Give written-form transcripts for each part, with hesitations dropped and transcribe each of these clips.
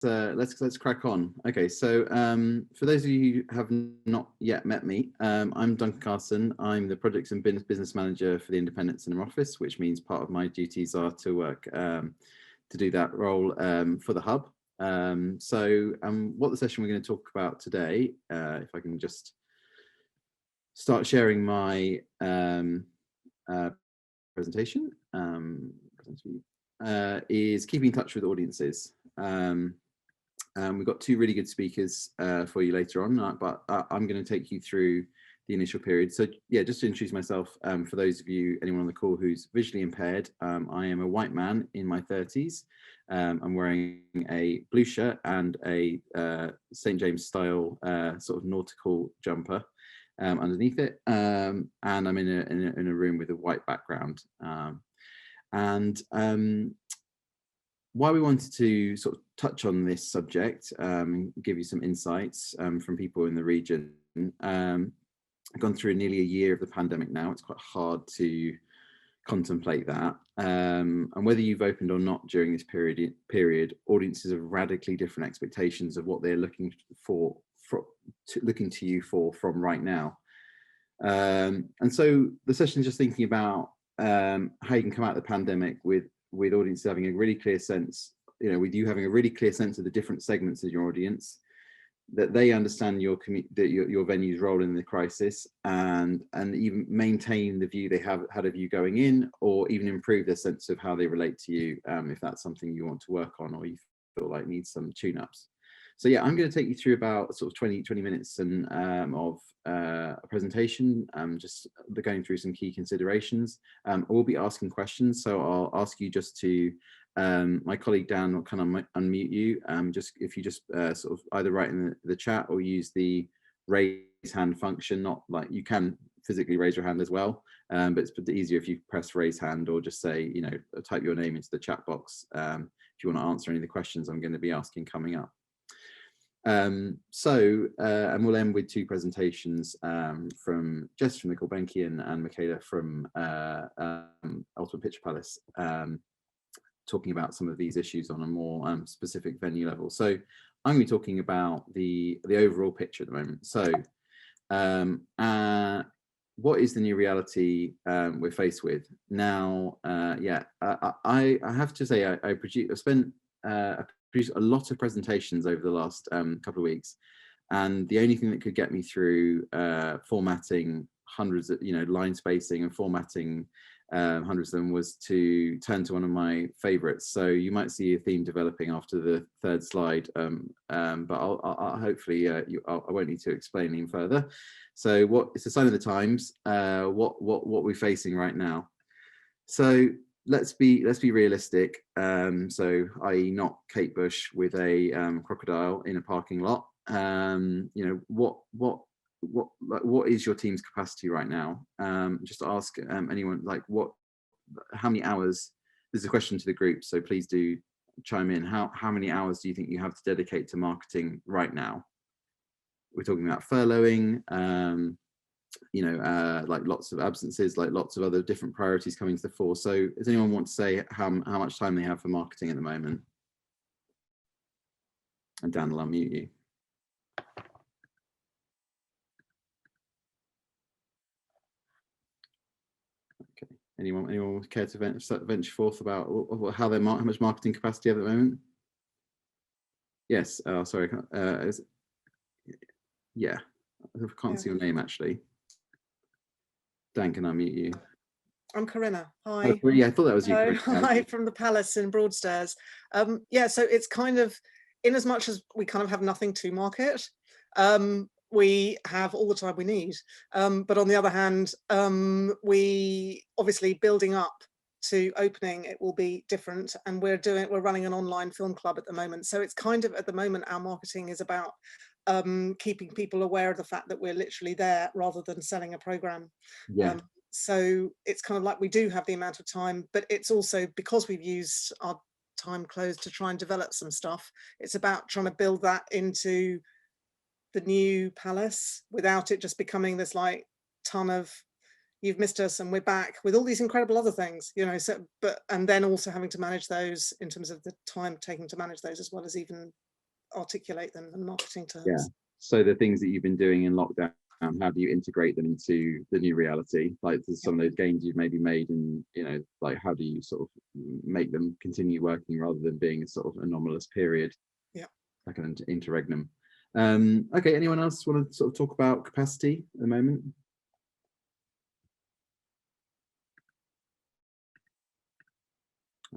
let's crack on. Okay, so for those of you who have not yet met me, I'm Duncan Carson. I'm the Projects and Business Manager for the Independent Cinema Office, which means part of my duties are to work to do that role for the Hub. What the session we're going to talk about today, if I can just start sharing my presentation, is keeping in touch with audiences. We've got two really good speakers for you later on, but I'm going to take you through the initial period. So yeah, just to introduce myself, for those of you, anyone on the call who's visually impaired, I am a white man in my 30s. I'm wearing a blue shirt and a St. James style sort of nautical jumper underneath it, and I'm in a room with a white background. Why we wanted to sort of touch on this subject, give you some insights from people in the region. I've gone through nearly a year of the pandemic now. It's quite hard to contemplate that. And whether you've opened or not during this period, audiences have radically different expectations of what they're looking to you for from right now. And so the session is just thinking about how you can come out of the pandemic with audiences having a really clear sense, with you having a really clear sense of the different segments of your audience, that they understand your venue's role in the crisis, and even maintain the view they have had of you going in, or even improve their sense of how they relate to you, if that's something you want to work on or you feel like needs some tune-ups. So yeah, I'm going to take you through about sort of 20 minutes of a presentation, just going through some key considerations. I will be asking questions, so I'll ask you just to, my colleague Dan will kind of unmute you. If you just sort of either write in the chat or use the raise hand function. Not like you can physically raise your hand as well, but it's easier if you press raise hand, or just say, type your name into the chat box if you want to answer any of the questions I'm going to be asking coming up. And we'll end with two presentations from Jess from the Gorbachev and Michaela from Ultimate Picture Palace, talking about some of these issues on a more specific venue level. So I'm going to be talking about the overall picture at the moment. So what is the new reality we're faced with now? I have to say I spent produced a lot of presentations over the last couple of weeks, and the only thing that could get me through formatting hundreds of line spacing and formatting hundreds of them was to turn to one of my favorites. So you might see a theme developing after the third slide, but I'll hopefully I won't need to explain any further. So it's a sign of the times, what we're facing right now. So let's be realistic. So i.e. not Kate Bush with a crocodile in a parking lot. What is your team's capacity right now? Just ask anyone, how many hours? There's a question to the group, so please do chime in. How many hours do you think you have to dedicate to marketing right now? We're talking about furloughing, like lots of absences, like lots of other different priorities coming to the fore. So does anyone want to say how much time they have for marketing at the moment? And Dan will unmute you. Okay, anyone care to venture forth about how much marketing capacity have at the moment? Yes, sorry, yeah, I can't see your name actually. Dan, can I unmute you? I'm Corinna. Hi. Oh, yeah, I thought that was you. Hi, from the Palace in Broadstairs. Yeah, so it's kind of, in as much as we kind of have nothing to market, we have all the time we need. But on the other hand, we obviously building up to opening, it will be different. And we're running an online film club at the moment. So it's kind of, at the moment, our marketing is about keeping people aware of the fact that we're literally there rather than selling a program. Yeah. So it's kind of like we do have the amount of time, but it's also because we've used our time closed to try and develop some stuff. It's about trying to build that into the new Palace without it just becoming this like ton of you've missed us and we're back with all these incredible other things, so and then also having to manage those in terms of the time taken to manage those, as well as even articulate them in marketing terms. Yeah. So the things that you've been doing in lockdown, how do you integrate them into the new reality? Like some of those gains you've maybe made, and like how do you sort of make them continue working rather than being a sort of anomalous period? Yeah. Like an interregnum. Okay, anyone else want to sort of talk about capacity at the moment?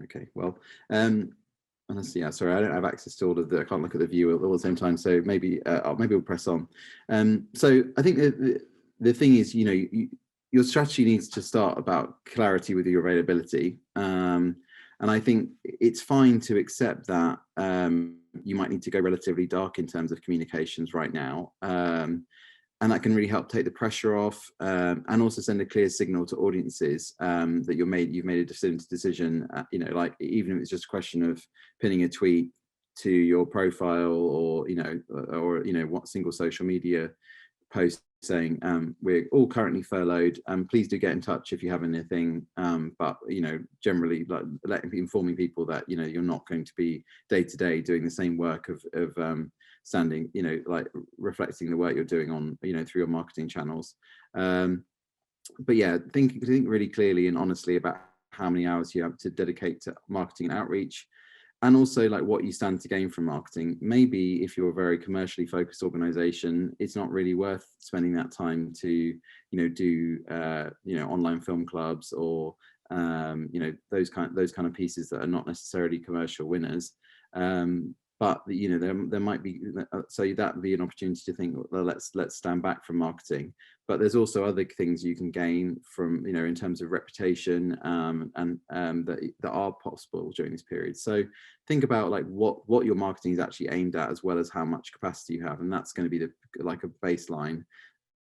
Okay, well, honestly, yeah, sorry, I don't have access to all of the, I can't look at the view all at the same time, so maybe maybe we'll press on. So I think the thing is, your strategy needs to start about clarity with your availability. And I think it's fine to accept that you might need to go relatively dark in terms of communications right now. And that can really help take the pressure off, and also send a clear signal to audiences that you've made a decision. Like even if it's just a question of pinning a tweet to your profile, or what single social media post saying we're all currently furloughed, please do get in touch if you have anything, but generally like informing people that you're not going to be day to day doing the same work of standing, like reflecting the work you're doing on through your marketing channels. But yeah, think really clearly and honestly about how many hours you have to dedicate to marketing and outreach, and also like what you stand to gain from marketing. Maybe if you're a very commercially focused organization, it's not really worth spending that time to do online film clubs, or those kind of pieces that are not necessarily commercial winners. But there might be, so that would be an opportunity to think, well, let's stand back from marketing. But there's also other things you can gain from, in terms of reputation, and that are possible during this period. So think about like what your marketing is actually aimed at, as well as how much capacity you have, and that's going to be like a baseline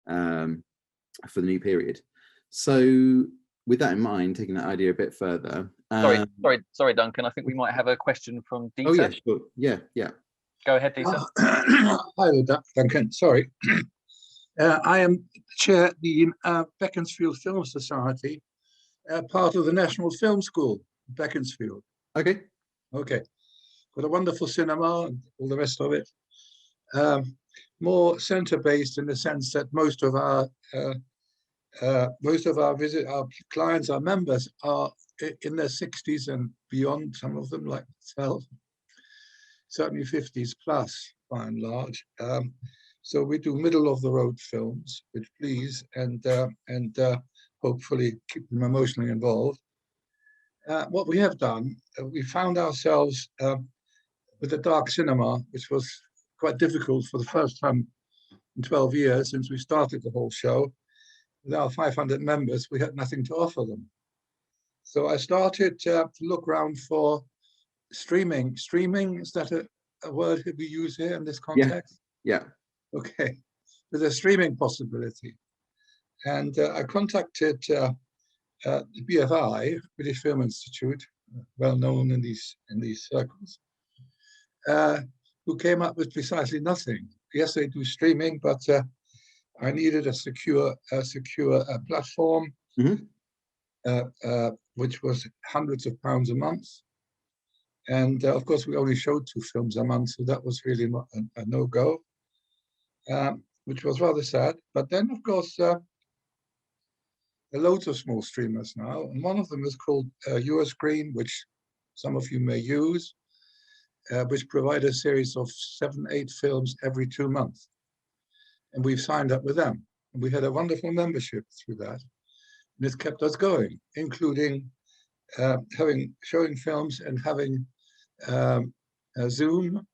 for the new period. So with that in mind, taking that idea a bit further. Sorry, Duncan. I think we might have a question from Dieter. Oh yeah, sure. Yeah. Go ahead, Dieter. Hi, Duncan. Sorry. I am chair the Beaconsfield Film Society, part of the National Film School, Beaconsfield. Okay. Got a wonderful cinema and all the rest of it. More centre-based in the sense that most of our clients, our members, are in their 60s and beyond. Some of them, like myself, certainly 50s plus, by and large. So we do middle of the road films, which please and hopefully keep them emotionally involved. What we have done, we found ourselves with the dark cinema, which was quite difficult for the first time in 12 years since we started the whole show. With our 500 members, we had nothing to offer them. So I started to look around for streaming. Streaming, is that a word that we use here in this context? Yeah. Okay, with a streaming possibility. And I contacted the BFI, British Film Institute, well known in these circles, who came up with precisely nothing. Yes, they do streaming, but I needed a secure platform, which was hundreds of pounds a month. And of course, we only showed 2 films a month, so that was really a no-go, which was rather sad. But then, of course, there are loads of small streamers now, and one of them is called Euroscreen, which some of you may use, which provide a series of 7-8 films every 2 months. And we've signed up with them. And we had a wonderful membership through that. And it's kept us going, including showing films and having a Zoom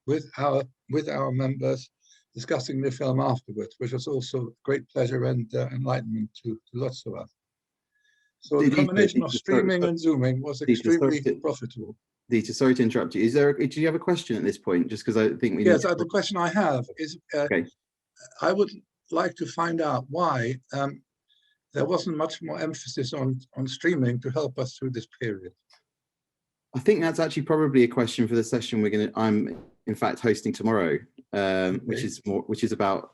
with our members, discussing the film afterwards, which was also a great pleasure and enlightenment to lots of us. So the combination of streaming and Zooming was extremely profitable. Dieter, sorry to interrupt you. Do you have a question at this point? Just because I think we Yes, the question I have is, okay. I would like to find out why there wasn't much more emphasis on streaming to help us through this period. I think that's actually probably a question for the session I'm in fact hosting tomorrow, which is about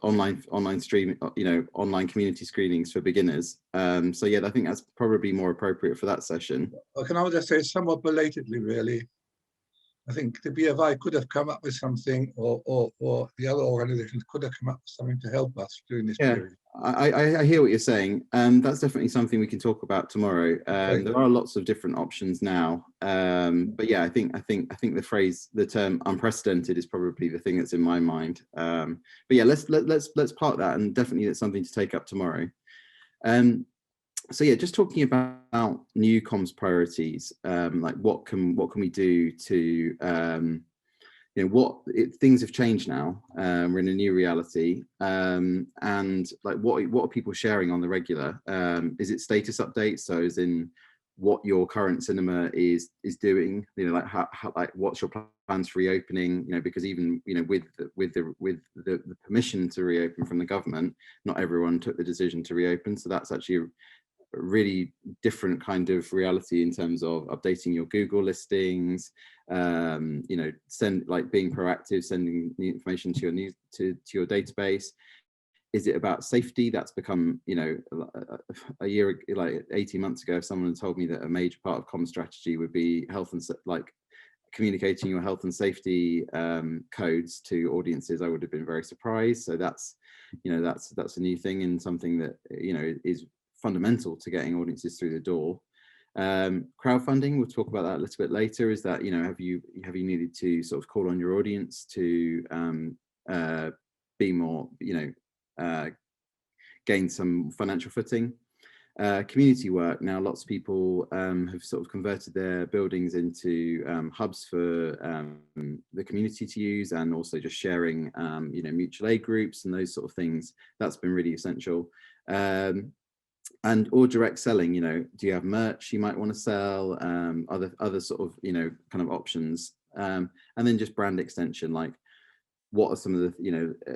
online streaming, online community screenings for beginners. So yeah, I think that's probably more appropriate for that session. Well, can I just say somewhat belatedly, really, I think the BFI could have come up with something, or the other organizations could have come up with something to help us during this period. I hear what you're saying. That's definitely something we can talk about tomorrow. There are lots of different options now, but yeah, I think the term unprecedented is probably the thing that's in my mind. But yeah, let's park that, and definitely it's something to take up tomorrow. So yeah, just talking about new comms priorities, like what can we do to things have changed now. We're in a new reality, and like what are people sharing on the regular? Is it status updates? So as in what your current cinema is doing, like how like what's your plans for reopening, because even with the permission to reopen from the government, not everyone took the decision to reopen. So that's actually really different kind of reality in terms of updating your Google listings, being proactive, sending new information to your to your database. Is it about safety? That's become, a year, like 18 months ago, if someone had told me that a major part of comm strategy would be health and communicating your health and safety codes to audiences, I would have been very surprised. So that's a new thing, and something that is fundamental to getting audiences through the door. Crowdfunding, we'll talk about that a little bit later. Is that have you needed to sort of call on your audience to be more gain some financial footing? Community work. Now lots of people have sort of converted their buildings into hubs for the community to use, and also just sharing mutual aid groups and those sort of things. That's been really essential. Or direct selling, do you have merch you might want to sell, other sort of kind of options, and then just brand extension, like what are some of the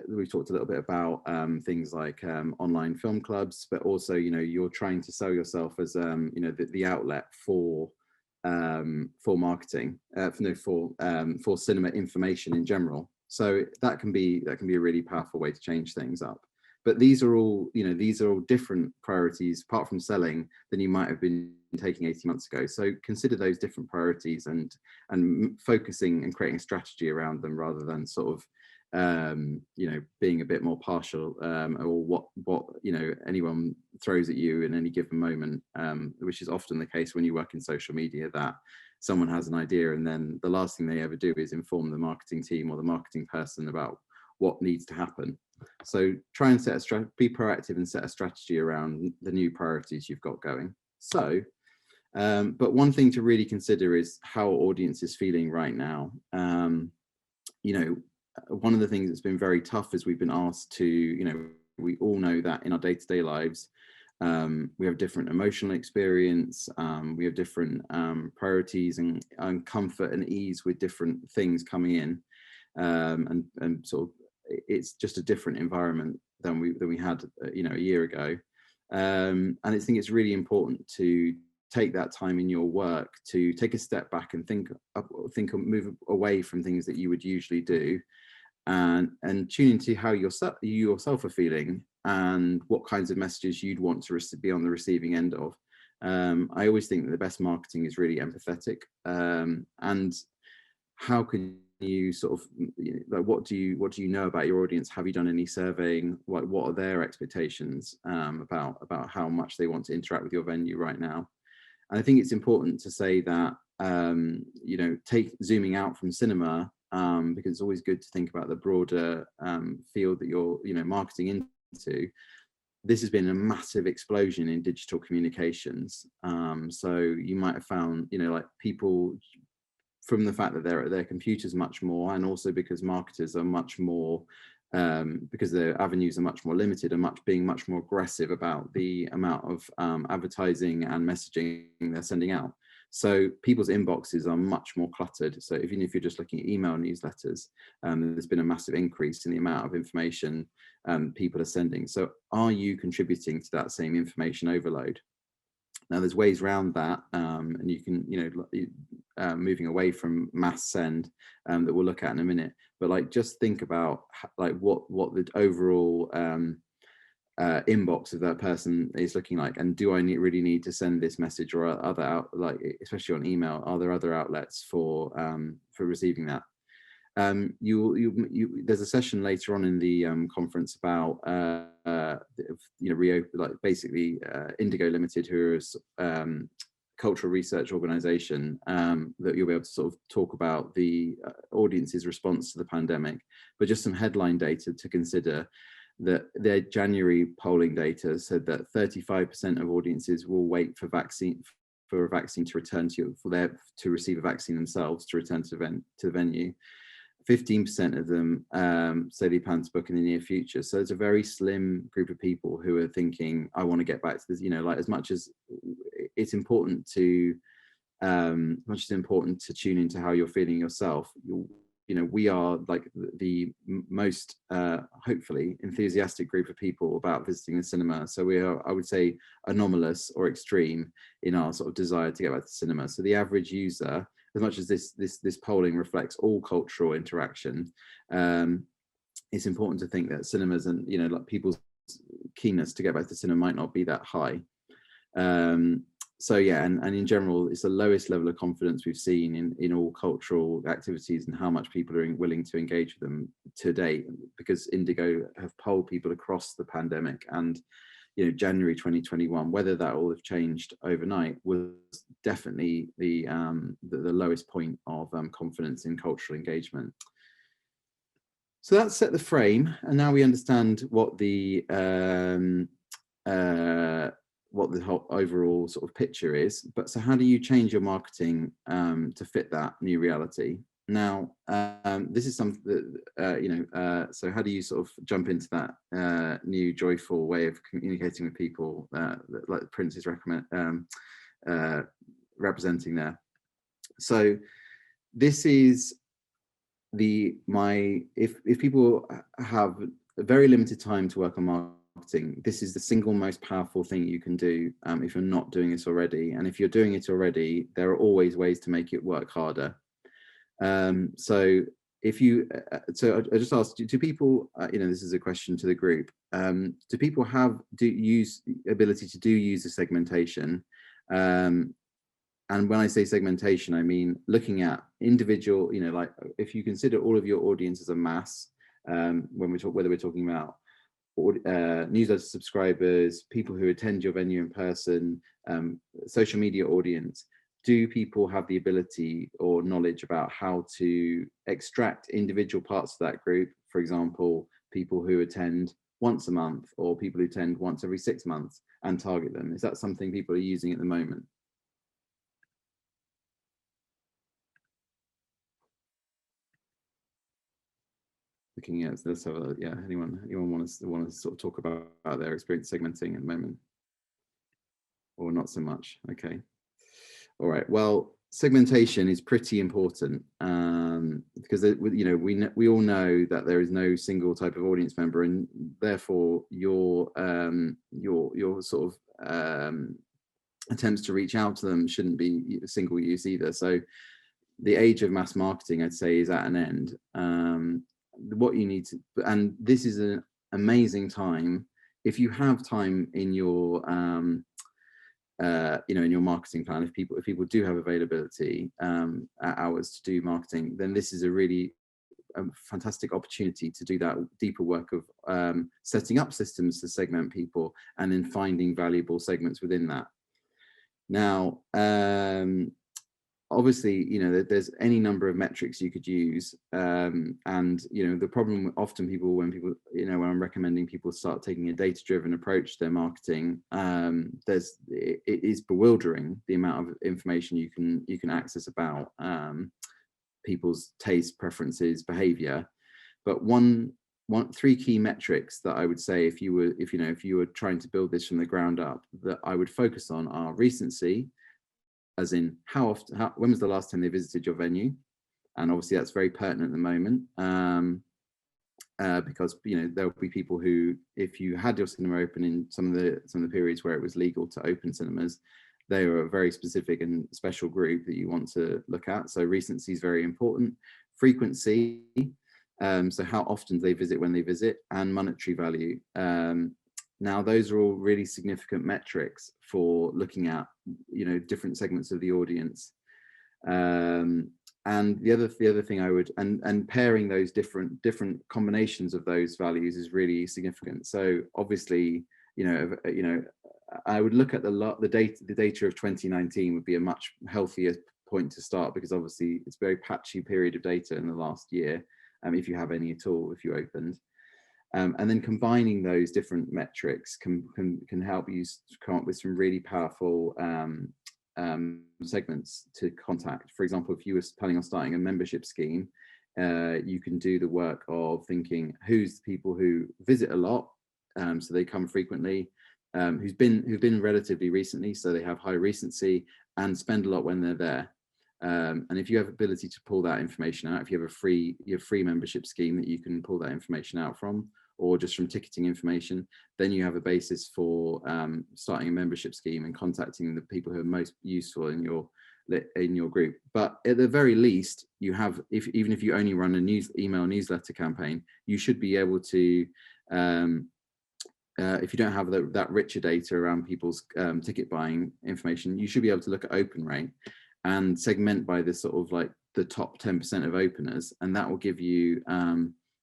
we've talked a little bit about things like online film clubs, but also you're trying to sell yourself as the outlet for marketing, for cinema information in general. So that can be a really powerful way to change things up. But these are all different priorities, apart from selling, than you might have been taking 18 months ago. So consider those different priorities and focusing and creating a strategy around them, rather than sort of being a bit more partial, or what anyone throws at you in any given moment, which is often the case when you work in social media, that someone has an idea and then the last thing they ever do is inform the marketing team or the marketing person about what needs to happen. So try and be proactive and set a strategy around the new priorities you've got going. So, but one thing to really consider is how our audience is feeling right now. One of the things that's been very tough is we've been asked to, we all know that in our day-to-day lives, we have different emotional experience, we have different priorities and comfort and ease with different things coming in, and sort of it's just a different environment than we had a year ago, and I think it's really important to take that time in your work to take a step back and move away from things that you would usually do, and tune into how you yourself are feeling and what kinds of messages you'd want to be on the receiving end of. I always think that the best marketing is really empathetic, and how can you sort of like what do you know about your audience? Have you done any surveying? What are their expectations about how much they want to interact with your venue right now? And I think it's important to say that take zooming out from cinema, because it's always good to think about the broader field that you're marketing into. This has been a massive explosion in digital communications, so you might have found like people, from the fact that they're at their computers much more, and also because marketers are much more, because their avenues are much more limited, and being much more aggressive about the amount of advertising and messaging they're sending out. So people's inboxes are much more cluttered. So even if you're just looking at email newsletters, there's been a massive increase in the amount of information people are sending. So are you contributing to that same information overload? Now there's ways around that, and you can, moving away from mass send, that we'll look at in a minute. But just think about what the overall inbox of that person is looking like, and do I really need to send this message, or other like especially on email, are there other outlets for receiving that? There's a session later on in the conference about reopen, like basically Indigo Limited, who is cultural research organization, that you'll be able to sort of talk about the audience's response to the pandemic, but just some headline data to consider. That their January polling data said that 35% of audiences will wait for a vaccine to return to receive a vaccine themselves to return to the venue. 15% of them say they plan to book in the near future. So it's a very slim group of people who are thinking, I want to get back to this. Like, as much as it's important to tune into how you're feeling yourself, we are like the most hopefully enthusiastic group of people about visiting the cinema. So we are, I would say, anomalous or extreme in our sort of desire to get back to cinema. So the average user, as much as this polling reflects all cultural interaction, it's important to think that cinemas and like people's keenness to get back to cinema might not be that high. So yeah, and in general, it's the lowest level of confidence we've seen in all cultural activities and how much people are willing to engage with them to date, because Indigo have polled people across the pandemic, and January 2021, whether that will have changed overnight, was definitely the lowest point of confidence in cultural engagement. So that set the frame, and now we understand what the whole overall sort of picture is. But so how do you change your marketing to fit that new reality? Now, this is something that, so how do you sort of jump into that new joyful way of communicating with people that like Prince is representing there? So this is if people have a very limited time to work on marketing, this is the single most powerful thing you can do if you're not doing this already. And if you're doing it already, there are always ways to make it work harder. So if you, so I just asked, do people, this is a question to the group, do people use ability to use the segmentation? And when I say segmentation, I mean looking at individual, like if you consider all of your audience as a mass, when we talk, whether we're talking about newsletter subscribers, people who attend your venue in person, social media audience, do people have the ability or knowledge about how to extract individual parts of that group? For example, people who attend once a month or people who attend once every 6 months, and target them. Is that something people are using at the moment? Looking at, let's have a, yeah, anyone want to sort of talk about their experience segmenting at the moment, or not so much? Okay, all right. Well, segmentation is pretty important because we all know that there is no single type of audience member, and therefore your sort of attempts to reach out to them shouldn't be single use either. So the age of mass marketing, I'd say, is at an end. What you need to, and this is an amazing time if you have time in your in your marketing plan. If people do have availability hours to do marketing, then this is a really fantastic opportunity to do that deeper work of setting up systems to segment people and then finding valuable segments within that. Now, obviously, there's any number of metrics you could use, and the problem often when I'm recommending people start taking a data-driven approach to their marketing, it is bewildering the amount of information you can access about people's taste, preferences, behavior. But three key metrics that I would say if you were trying to build this from the ground up, that I would focus on are recency, as in when was the last time they visited your venue? And obviously that's very pertinent at the moment, because there will be people who, if you had your cinema open in some of the periods where it was legal to open cinemas, they are a very specific and special group that you want to look at. So recency is very important. Frequency, so how often do they visit when they visit, and monetary value. Now, those are all really significant metrics for looking at, you know, different segments of the audience. And the other thing I would, and pairing those different combinations of those values is really significant. So obviously, you know, I would look at the data of 2019 would be a much healthier point to start, because obviously it's a very patchy period of data in the last year, if you have any at all, if you opened. And then combining those different metrics can help you come up with some really powerful segments to contact. For example, if you were planning on starting a membership scheme, you can do the work of thinking who's the people who visit a lot, so they come frequently, who've been relatively recently, so they have high recency and spend a lot when they're there. And if you have ability to pull that information out, if you have a free membership scheme that you can pull that information out from, or just from ticketing information, then you have a basis for starting a membership scheme and contacting the people who are most useful in your group. But at the very least, you have, even if you only run a email newsletter campaign, you should be able to, if you don't have that richer data around people's ticket buying information, you should be able to look at open rate and segment by this sort of like the top 10% of openers, and that will give you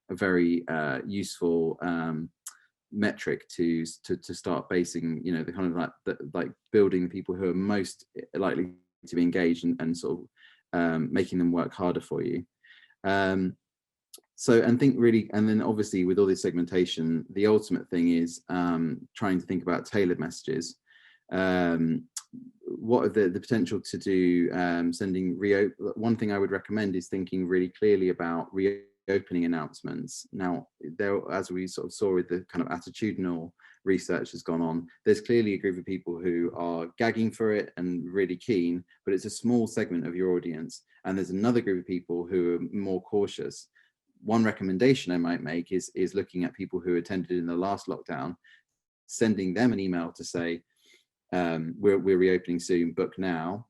a very useful metric to start basing, you know, the kind of like building people who are most likely to be engaged and sort of making them work harder for you. So, and think really, and then obviously with all this segmentation, the ultimate thing is trying to think about tailored messages. What are the potential to do one thing I would recommend is thinking really clearly about reopening announcements. Now, there, as we sort of saw with the kind of attitudinal research has gone on, there's clearly a group of people who are gagging for it and really keen, but it's a small segment of your audience. And there's another group of people who are more cautious. One recommendation I might make is looking at people who attended in the last lockdown, sending them an email to say, we're reopening soon, book now,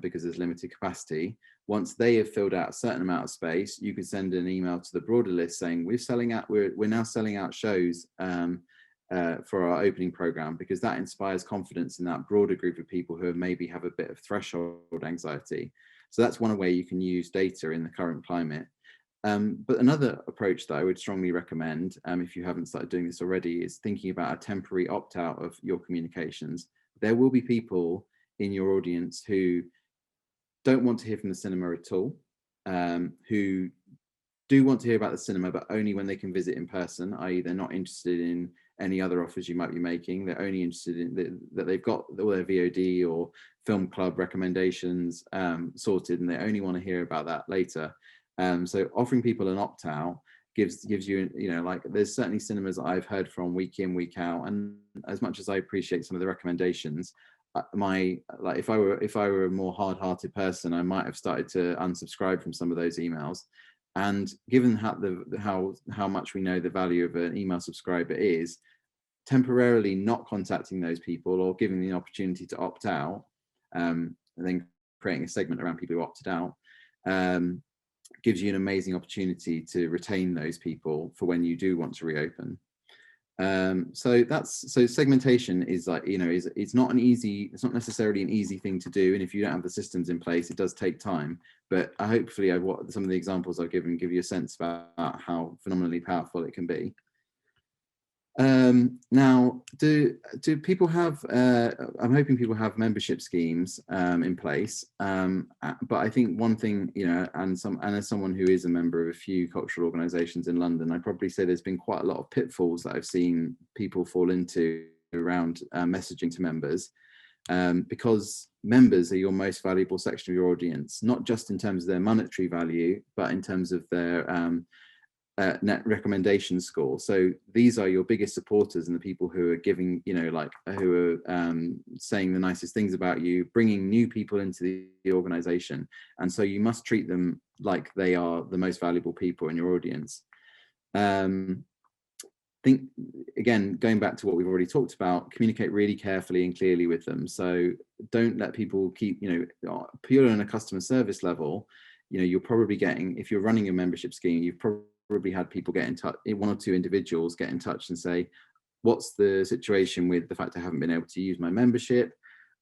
because there's limited capacity. Once they have filled out a certain amount of space, you could send an email to the broader list saying we're now selling out shows for our opening program, because that inspires confidence in that broader group of people who maybe have a bit of threshold anxiety. So that's one way you can use data in the current climate. But another approach that I would strongly recommend, if you haven't started doing this already, is thinking about a temporary opt-out of your communications. There will be people in your audience who don't want to hear from the cinema at all, who do want to hear about the cinema, but only when they can visit in person, i.e. they're not interested in any other offers you might be making. They're only interested in that they've got all their VOD or film club recommendations sorted, and they only want to hear about that later. So offering people an opt-out gives you, you know, like there's certainly cinemas that I've heard from week in, week out, and as much as I appreciate some of the recommendations, if I were a more hard-hearted person, I might have started to unsubscribe from some of those emails. And given how much we know the value of an email subscriber is, temporarily not contacting those people or giving the opportunity to opt out, and then creating a segment around people who opted out, gives you an amazing opportunity to retain those people for when you do want to reopen. So segmentation is like, you know, it's not necessarily an easy thing to do, and if you don't have the systems in place, it does take time. But hopefully some of the examples I've given give you a sense about how phenomenally powerful it can be. Now, do people have, I'm hoping people have membership schemes in place, but I think one thing, you know, and as someone who is a member of a few cultural organisations in London, I'd probably say there's been quite a lot of pitfalls that I've seen people fall into around messaging to members, because members are your most valuable section of your audience, not just in terms of their monetary value, but in terms of their net recommendation score. So these are your biggest supporters and the people who are giving, you know, like who are saying the nicest things about you, bringing new people into the organization. And so you must treat them like they are the most valuable people in your audience. Think again, going back to what we've already talked about, communicate really carefully and clearly with them. So don't let people keep, you know, purely on a customer service level, you know, you're probably getting, if you're running a membership scheme, you've probably had people get in touch, one or two individuals get in touch and say, what's the situation with the fact I haven't been able to use my membership?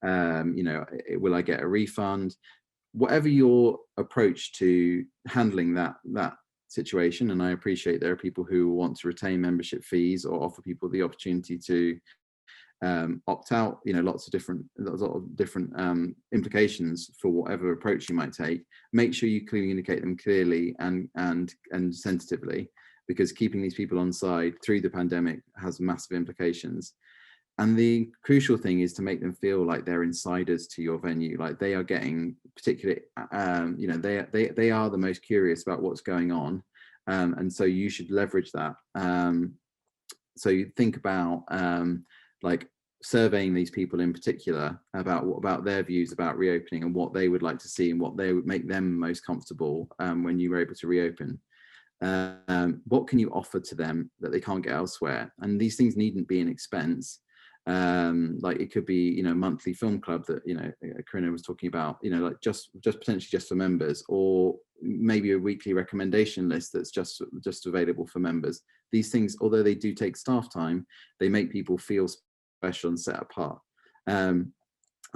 You know, will I get a refund? Whatever your approach to handling that situation, and I appreciate there are people who want to retain membership fees or offer people the opportunity to opt out, you know, lots of different implications for whatever approach you might take. Make sure you communicate them clearly and sensitively, because keeping these people on side through the pandemic has massive implications. And the crucial thing is to make them feel like they're insiders to your venue, like they are getting particularly, you know, they are the most curious about what's going on, and so you should leverage that. So you think about like surveying these people in particular about their views about reopening and what they would like to see and what they would make them most comfortable when you were able to reopen. What can you offer to them that they can't get elsewhere? And these things needn't be an expense. Like it could be, you know, monthly film club that, you know, Corinna was talking about, you know, like just potentially just for members, or maybe a weekly recommendation list that's just available for members. These things, although they do take staff time, they make people feel special and set apart. And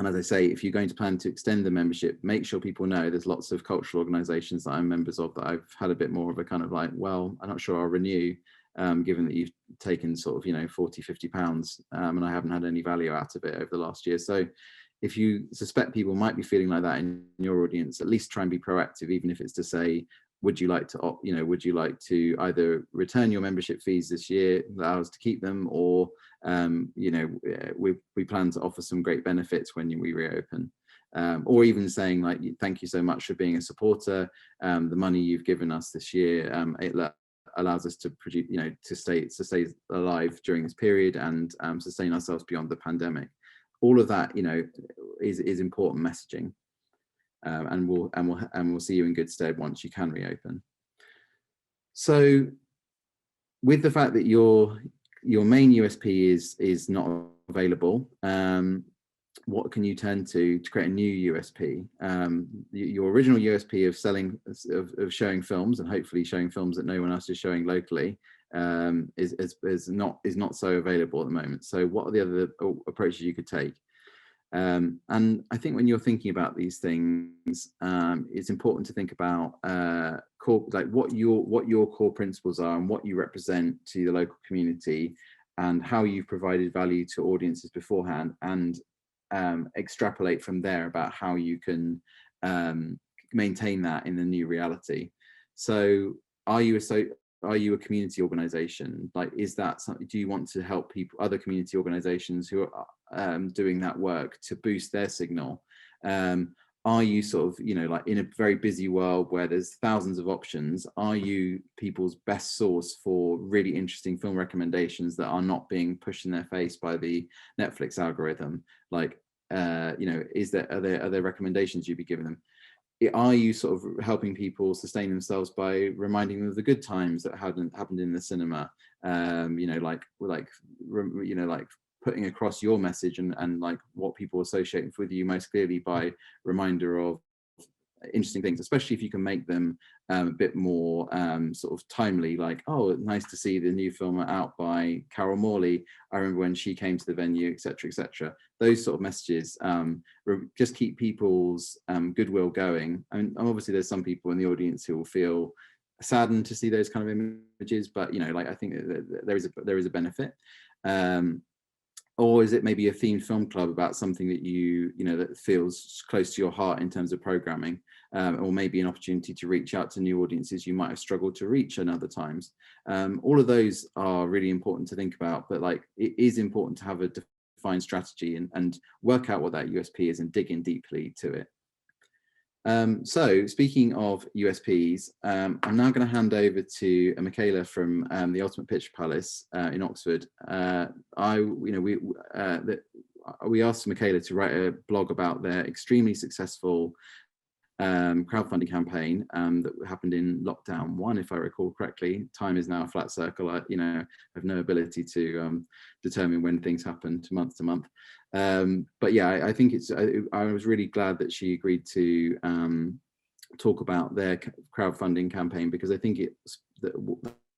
as I say, if you're going to plan to extend the membership, make sure people know there's lots of cultural organisations that I'm members of that I've had a bit more of a kind of like, well, I'm not sure I'll renew, given that you've taken sort of, you know, 40, 50 pounds, and I haven't had any value out of it over the last year. So if you suspect people might be feeling like that in your audience, at least try and be proactive, even if it's to say, would you like to, you know, would you like to either return your membership fees this year, allow us to keep them, or you know, we plan to offer some great benefits when we reopen, or even saying like, thank you so much for being a supporter. The money you've given us this year, it allows us to produce, you know, to stay alive during this period and sustain ourselves beyond the pandemic. All of that, you know, is important messaging, and we'll see you in good stead once you can reopen. So, with the fact that your main USP is not available, what can you turn to create a new USP? Your original USP of showing films, and hopefully showing films that no one else is showing locally, is not so available at the moment. So what are the other approaches you could take? And I think when you're thinking about these things, it's important to think about what your core principles are and what you represent to the local community, and how you've provided value to audiences beforehand, and extrapolate from there about how you can maintain that in the new reality. So are you a community organization? Like, is that something, do you want to help people, other community organizations who are doing that work to boost their signal? Are you sort of, you know, like in a very busy world where there's thousands of options, are you people's best source for really interesting film recommendations that are not being pushed in their face by the Netflix algorithm? Like, you know, are there recommendations you'd be giving them? Are you sort of helping people sustain themselves by reminding them of the good times that happened in the cinema? You know, like putting across your message and like what people associate with you most clearly by reminder of interesting things, especially if you can make them a bit more sort of timely, like, oh, nice to see the new film out by Carol Morley. I remember when she came to the venue, etc., etc. Those sort of messages just keep people's goodwill going. I mean, obviously there's some people in the audience who will feel saddened to see those kind of images, but you know, like I think that there is a benefit. Or is it maybe a themed film club about something that you know that feels close to your heart in terms of programming, or maybe an opportunity to reach out to new audiences you might have struggled to reach in other times? All of those are really important to think about, but like it is important to have a defined strategy and work out what that USP is and dig in deeply to it. So speaking of USPs, I'm now going to hand over to Michaela from the Ultimate Picture Palace in Oxford. We asked Michaela to write a blog about their extremely successful crowdfunding campaign that happened in lockdown 1, if I recall correctly. Time is now a flat circle. I have no ability to determine when things happen month to month. But yeah, I think I was really glad that she agreed to talk about their crowdfunding campaign, because I think it's the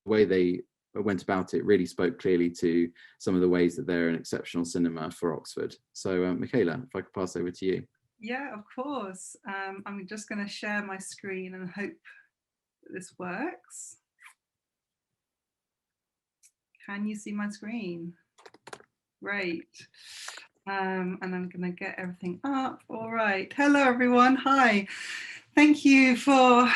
way they went about it really spoke clearly to some of the ways that they're an exceptional cinema for Oxford. So Michaela, if I could pass over to you. Yeah, of course. I'm just going to share my screen and hope that this works. Can you see my screen? Great. And I'm going to get everything up. All right. Hello, everyone. Hi. Thank you for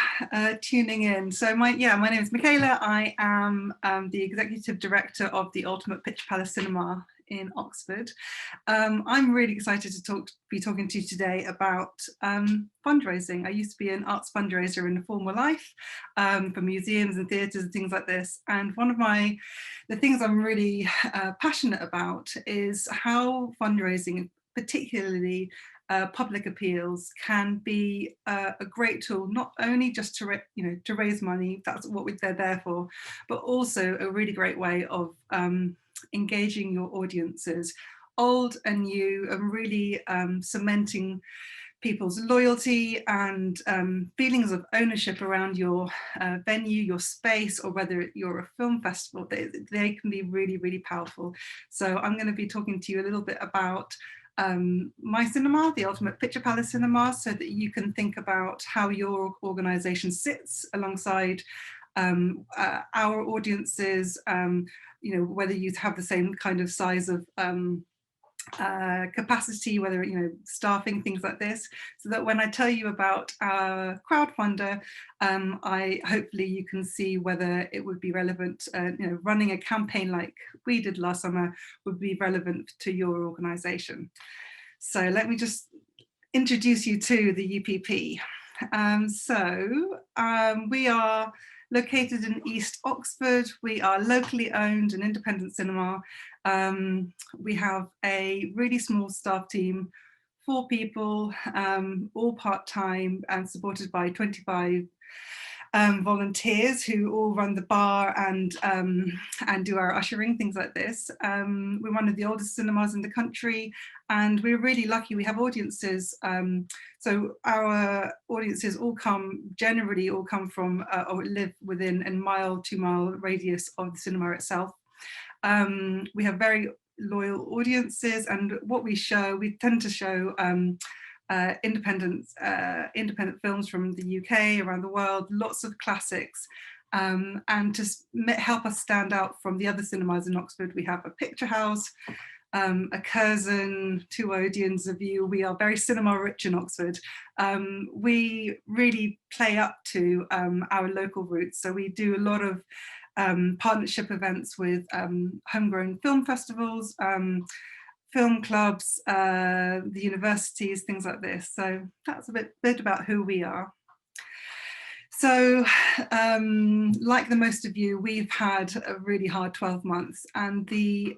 tuning in. So my name is Michaela. I am the Executive Director of the Ultimate Picture Palace Cinema in Oxford. I'm really excited to be talking to you today about fundraising. I used to be an arts fundraiser in a former life for museums and theatres and things like this. And one of the things I'm really passionate about is how fundraising, particularly public appeals, can be a great tool, not only just to raise money, that's what they're there for, but also a really great way of engaging your audiences, old and new, and really cementing people's loyalty and feelings of ownership around your venue, your space, or whether you're a film festival. They can be really, really powerful. So I'm going to be talking to you a little bit about my cinema, the Ultimate Picture Palace Cinema, so that you can think about how your organisation sits alongside our audiences, whether you have the same kind of size of capacity, whether staffing, things like this, so that when I tell you about our crowdfunder, hopefully you can see whether it would be relevant. Running a campaign like we did last summer would be relevant to your organisation. So let me just introduce you to the UPP. We are located in East Oxford. We are locally owned and independent cinema. We have a really small staff team, 4 people, all part-time and supported by 25 volunteers who all run the bar and do our ushering, things like this. We're one of the oldest cinemas in the country, and we're really lucky. We have audiences. So our audiences generally all come from or live within a 1 to 2 mile radius of the cinema itself. We have very loyal audiences, and what we tend to show independent films from the UK, around the world, lots of classics, and to help us stand out from the other cinemas in Oxford, we have a Picture House, a Curzon, 2 Odeons, a View. We are very cinema rich in Oxford. We really play up to our local roots, so we do a lot of partnership events with homegrown film festivals, film clubs, the universities, things like this. So that's a bit about who we are. So like the most of you, we've had a really hard 12 months, and the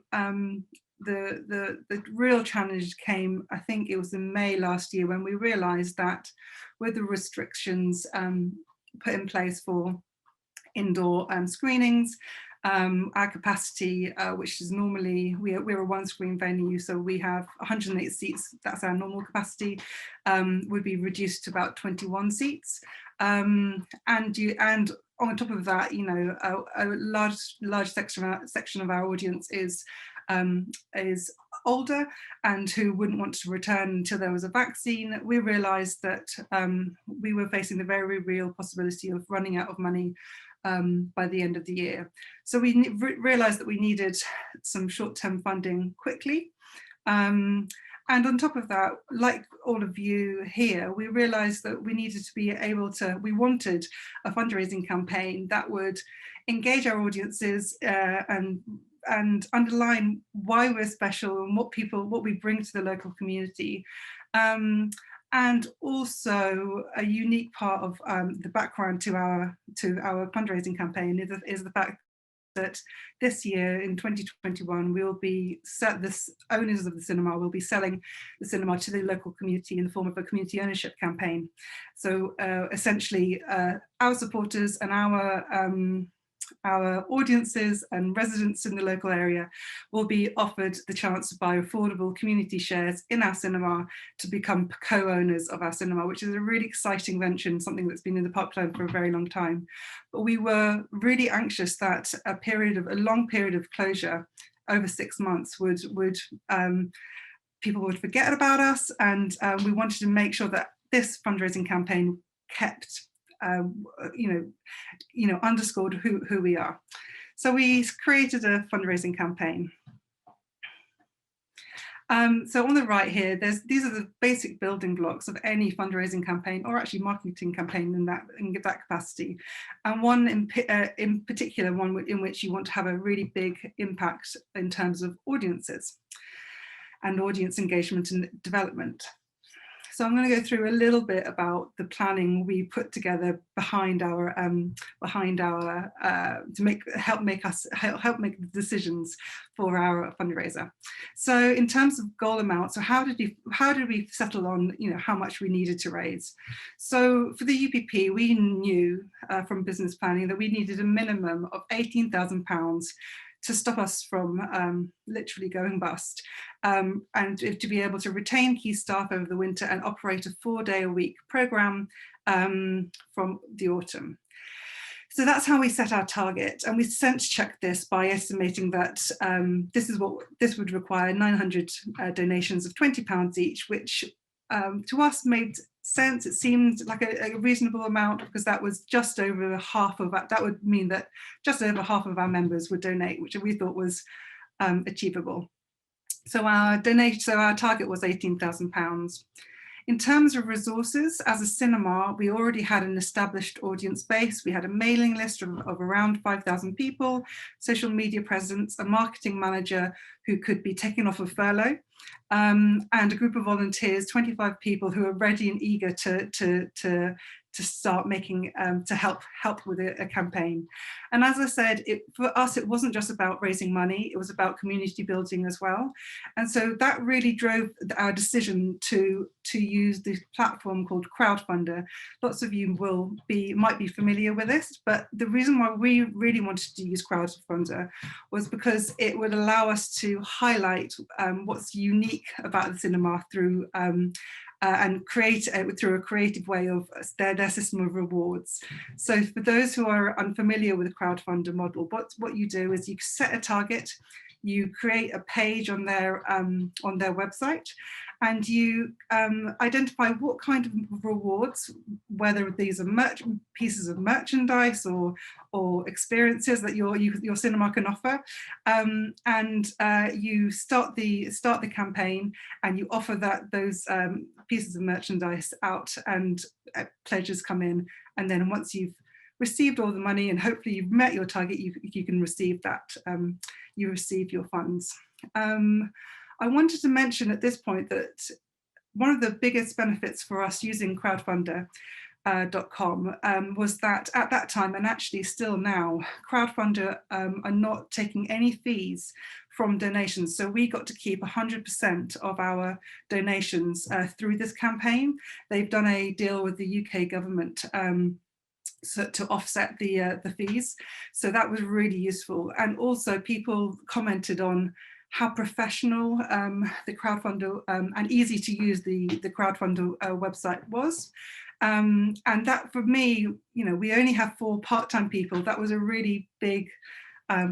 real challenge came, I think it was in May last year, when we realized that with the restrictions put in place for indoor screenings, our capacity, which is normally, we're a 1-screen venue, so we have 108 seats, that's our normal capacity, would be reduced to about 21 seats. And on top of that, a large section of our audience is older and who wouldn't want to return until there was a vaccine. We realised that we were facing the very real possibility of running out of money by the end of the year. So we realised that we needed some short-term funding quickly. And on top of that, like all of you here, we realised that we needed to be able to, we wanted a fundraising campaign that would engage our audiences and underline why we're special and what we bring to the local community. And also a unique part of the background to our fundraising campaign is the fact that this year in 2021 we'll be owners of the cinema will be selling the cinema to the local community in the form of a community ownership campaign. So essentially our supporters and our Our audiences and residents in the local area will be offered the chance to buy affordable community shares in our cinema to become co-owners of our cinema, which is a really exciting venture and something that's been in the pipeline for a very long time. But we were really anxious that a long period of closure over 6 months would people would forget about us, and we wanted to make sure that this fundraising campaign kept underscored who we are. So we created a fundraising campaign. So on the right here, these are the basic building blocks of any fundraising campaign, or actually marketing campaign in that capacity. And one in particular, one in which you want to have a really big impact in terms of audiences and audience engagement and development. So I'm going to go through a little bit about the planning we put together behind our to help make the decisions for our fundraiser. So in terms of goal amount, so how did we settle on how much we needed to raise? So for the UPP, we knew from business planning that we needed a minimum of £18,000 to stop us from literally going bust, and to be able to retain key staff over the winter and operate a 4-day-a-week programme from the autumn. So that's how we set our target, and we sense checked this by estimating that this would require 900 donations of £20 each, which to us made sense. It seemed like a reasonable amount, because that was just over half of that. That would mean that just over half of our members would donate, which we thought was achievable. So our target was £18,000. In terms of resources, as a cinema, we already had an established audience base. We had a mailing list of around 5,000 people, social media presence, a marketing manager who could be taken off of furlough, and a group of volunteers, 25 people who are ready and eager to start making, to help with a campaign. And as I said, for us, it wasn't just about raising money, it was about community building as well. And so that really drove our decision to use the platform called Crowdfunder. Lots of you might be familiar with this, but the reason why we really wanted to use Crowdfunder was because it would allow us to highlight what's unique about the cinema through and create through a creative way of their system of rewards. So for those who are unfamiliar with the crowdfunder model, what you do is you set a target, you create a page on their website, and you identify what kind of rewards, whether these are pieces of merchandise or experiences that your cinema can offer, and you start the campaign, and you offer those pieces of merchandise out, and pledges come in, and then once you've received all the money and hopefully you've met your target, you can receive that. You receive your funds. I wanted to mention at this point that one of the biggest benefits for us using crowdfunder.com was that at that time, and actually still now, Crowdfunder are not taking any fees from donations. So we got to keep 100% of our donations through this campaign. They've done a deal with the UK government to offset the fees. So that was really useful. And also people commented on how professional the Crowdfunder and easy to use the Crowdfunder website was. And that, for me, we only have 4 part-time people. That was a really big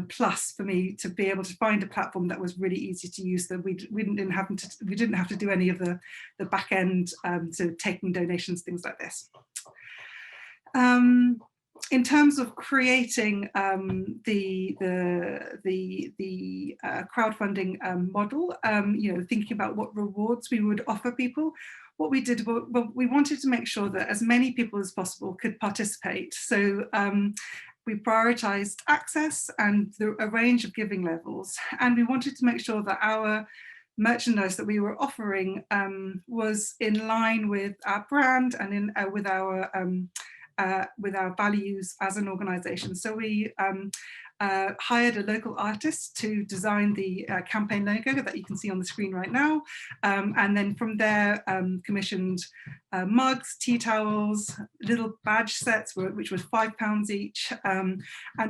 plus for me, to be able to find a platform that was really easy to use, that we didn't have to do any of the back end, so taking donations, things like this. In terms of creating the crowdfunding model, thinking about what rewards we would offer people, what we did, well, we wanted to make sure that as many people as possible could participate. So we prioritized access and a range of giving levels, and we wanted to make sure that our merchandise that we were offering was in line with our brand and with our values as an organisation. So we hired a local artist to design the campaign logo that you can see on the screen right now. And then from there, commissioned mugs, tea towels, little badge sets, which was £5 each, and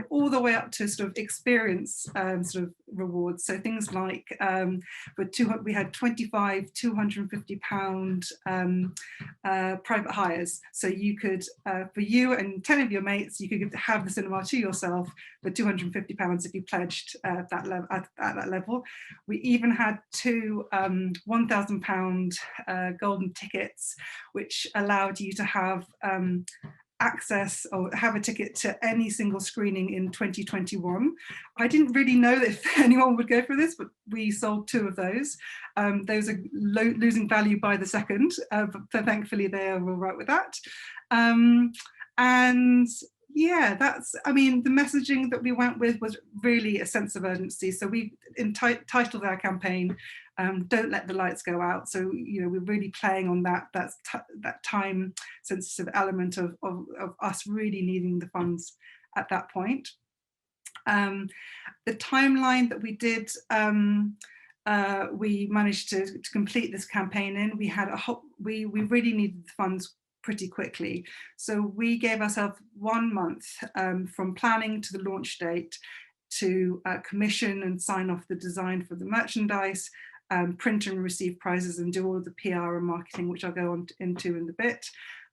all the way up to sort of experience sort of rewards. So things like we had 25 £250 private hires. So you could, for you and 10 of your mates, you could have the cinema to yourself for £250 if you pledged at that level. We even had two £1,000 golden tickets, which allowed you to have access or have a ticket to any single screening in 2021. I didn't really know if anyone would go for this, but we sold 2 of those. Those are losing value by the second, but thankfully they are all right with that. And yeah, that's, I mean, the messaging that we went with was really a sense of urgency. So we titled our campaign, Don't Let the Lights Go Out. So, you know, we're really playing on that time sensitive element of us really needing the funds at that point. The timeline that we did, we managed to complete this campaign in. We had we really needed the funds pretty quickly. So we gave ourselves 1 month from planning to the launch date to commission and sign off the design for the merchandise, print and receive prizes and do all of the PR and marketing, which I'll go on into in a bit.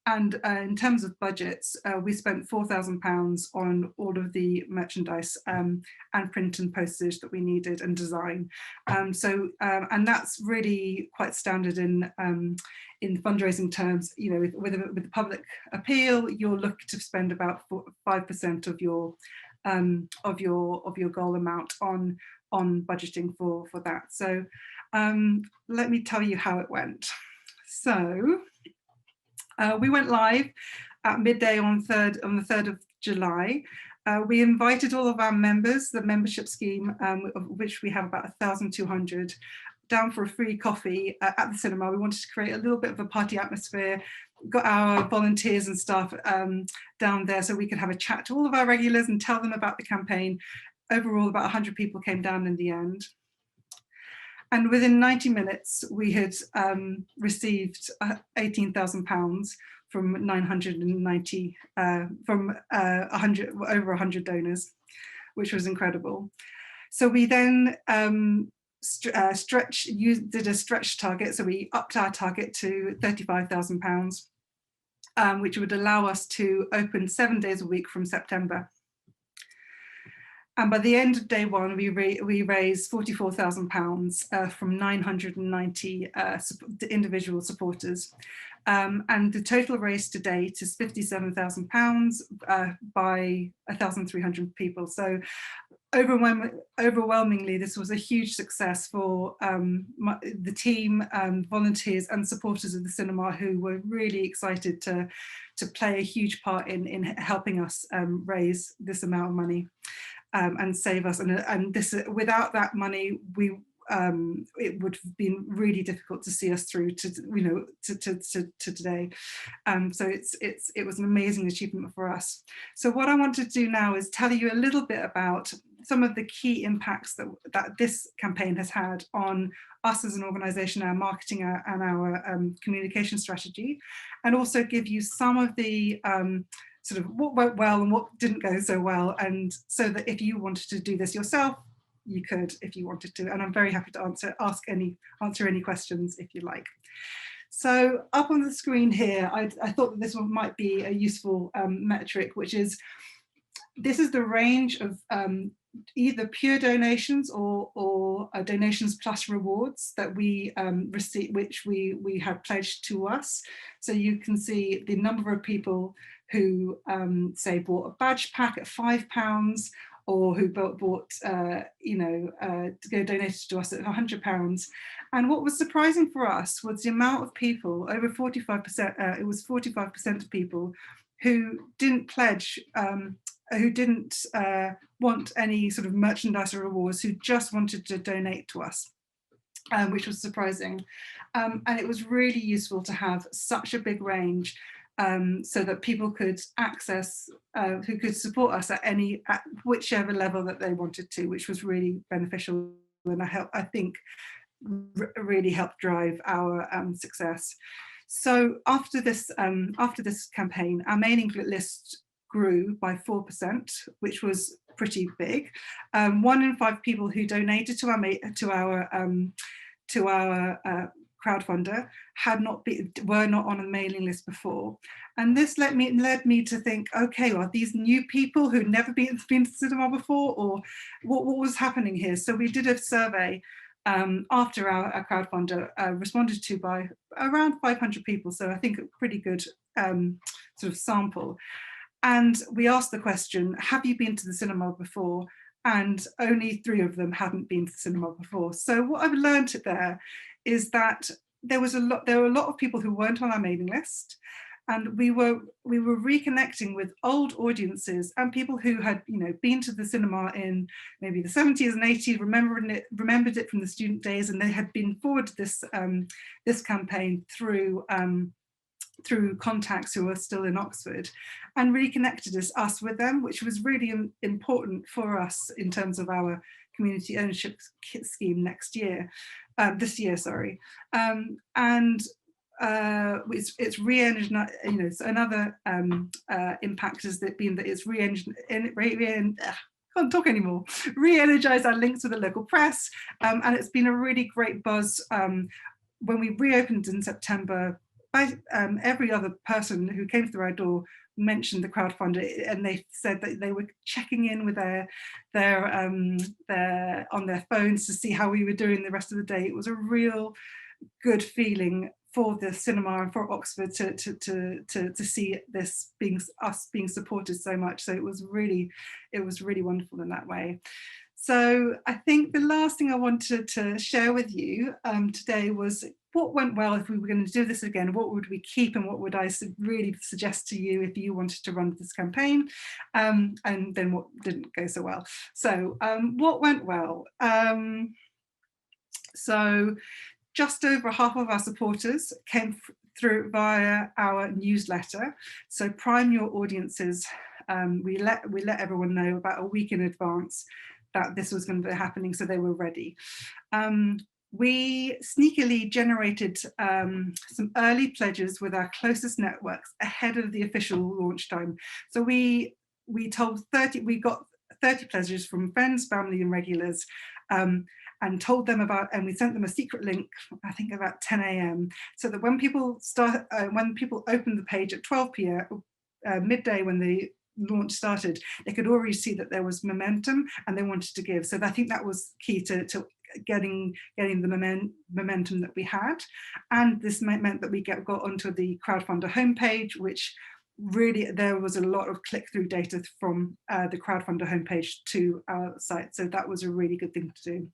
And in terms of budgets, we spent £4,000 on all of the merchandise and print and postage that we needed and design. And that's really quite standard in fundraising terms. You know, with the public appeal, you'll look to spend about 5% of your goal amount on budgeting for that. So let me tell you how it went. So. We went live at midday on the 3rd of July. We invited all of our members, the membership scheme, of which we have about 1,200, down for a free coffee at the cinema. We wanted to create a little bit of a party atmosphere, got our volunteers and staff down there so we could have a chat to all of our regulars and tell them about the campaign. Overall, about 100 people came down in the end. And within 90 minutes, we had received £18,000 from 990, from over 100 donors, which was incredible. So we then did a stretch target. So we upped our target to £35,000, which would allow us to open 7 days a week from September. And by the end of day 1, we raised £44,000 from 990 individual supporters. And the total raised to date is £57,000 by 1,300 people. So overwhelmingly, this was a huge success for the team, volunteers and supporters of the cinema, who were really excited to play a huge part in helping us raise this amount of money. And save us, and this, without that money, it would have been really difficult to see us through to today. So it was an amazing achievement for us. So what I want to do now is tell you a little bit about some of the key impacts that this campaign has had on us as an organisation, our marketing and our communication strategy, and also give you some of the sort of what went well and what didn't go so well, and so that if you wanted to do this yourself, you could, if you wanted to. And I'm very happy to answer any questions if you like. So up on the screen here, I thought that this one might be a useful metric, which is, this is the range of either pure donations or donations plus rewards that we received, which we had pledged to us. So you can see the number of people who say bought a badge pack at £5, or who bought donated to us at £100. And what was surprising for us was the amount of people, over 45%, it was 45% of people who didn't pledge, who didn't want any sort of merchandise or rewards, who just wanted to donate to us, which was surprising. And it was really useful to have such a big range. so that people could access, who could support us at whichever level that they wanted to, which was really beneficial, and I think really helped drive our success. So after this campaign, our mailing list grew by 4%, which was pretty big. 1 in 5 people who donated to our crowdfunder were not on a mailing list before, and this led me to think, okay, well, these new people who'd never been to cinema before, or what was happening here? So we did a survey after our crowdfunder responded to by around 500 people, so I think a pretty good sort of sample. And we asked the question, have you been to the cinema before? And only 3 of them hadn't been to the cinema before. So what I've learned there is that there were a lot of people who weren't on our mailing list, and we were reconnecting with old audiences and people who had, you know, been to the cinema in maybe the 70s and 80s, remembered it from the student days, and they had been forwarded this campaign through contacts who were still in Oxford, and reconnected us with them, which was really important for us in terms of our community ownership scheme this year, sorry. It's re-energized, you know, so another impact has been that it's can't talk anymore, re-energized our links with the local press, and it's been a really great buzz. When we reopened in September, every other person who came through our door mentioned the crowdfunder, and they said that they were checking in with their on their phones to see how we were doing the rest of the day. It was a real good feeling for the cinema and for Oxford to see this being supported so much. So it was really wonderful in that way. So I think the last thing I wanted to share with you today was what went well. If we were going to do this again, what would we keep, and what would I really suggest to you if you wanted to run this campaign, and then what didn't go so well. So what went well? So just over half of our supporters came through via our newsletter. So prime your audiences. We let everyone know about a week in advance that this was going to be happening, so they were ready. We sneakily generated some early pledges with our closest networks ahead of the official launch time. So we got 30 pledges from friends, family, and regulars, and told them about, and we sent them a secret link, I think about 10 a.m. so that when people opened the page at 12 p.m. Midday when the launch started, they could already see that there was momentum and they wanted to give. So I think that was key to getting the momentum that we had. And this meant that we got onto the crowdfunder homepage, which really, there was a lot of click-through data from the crowdfunder homepage to our site. So that was a really good thing to do.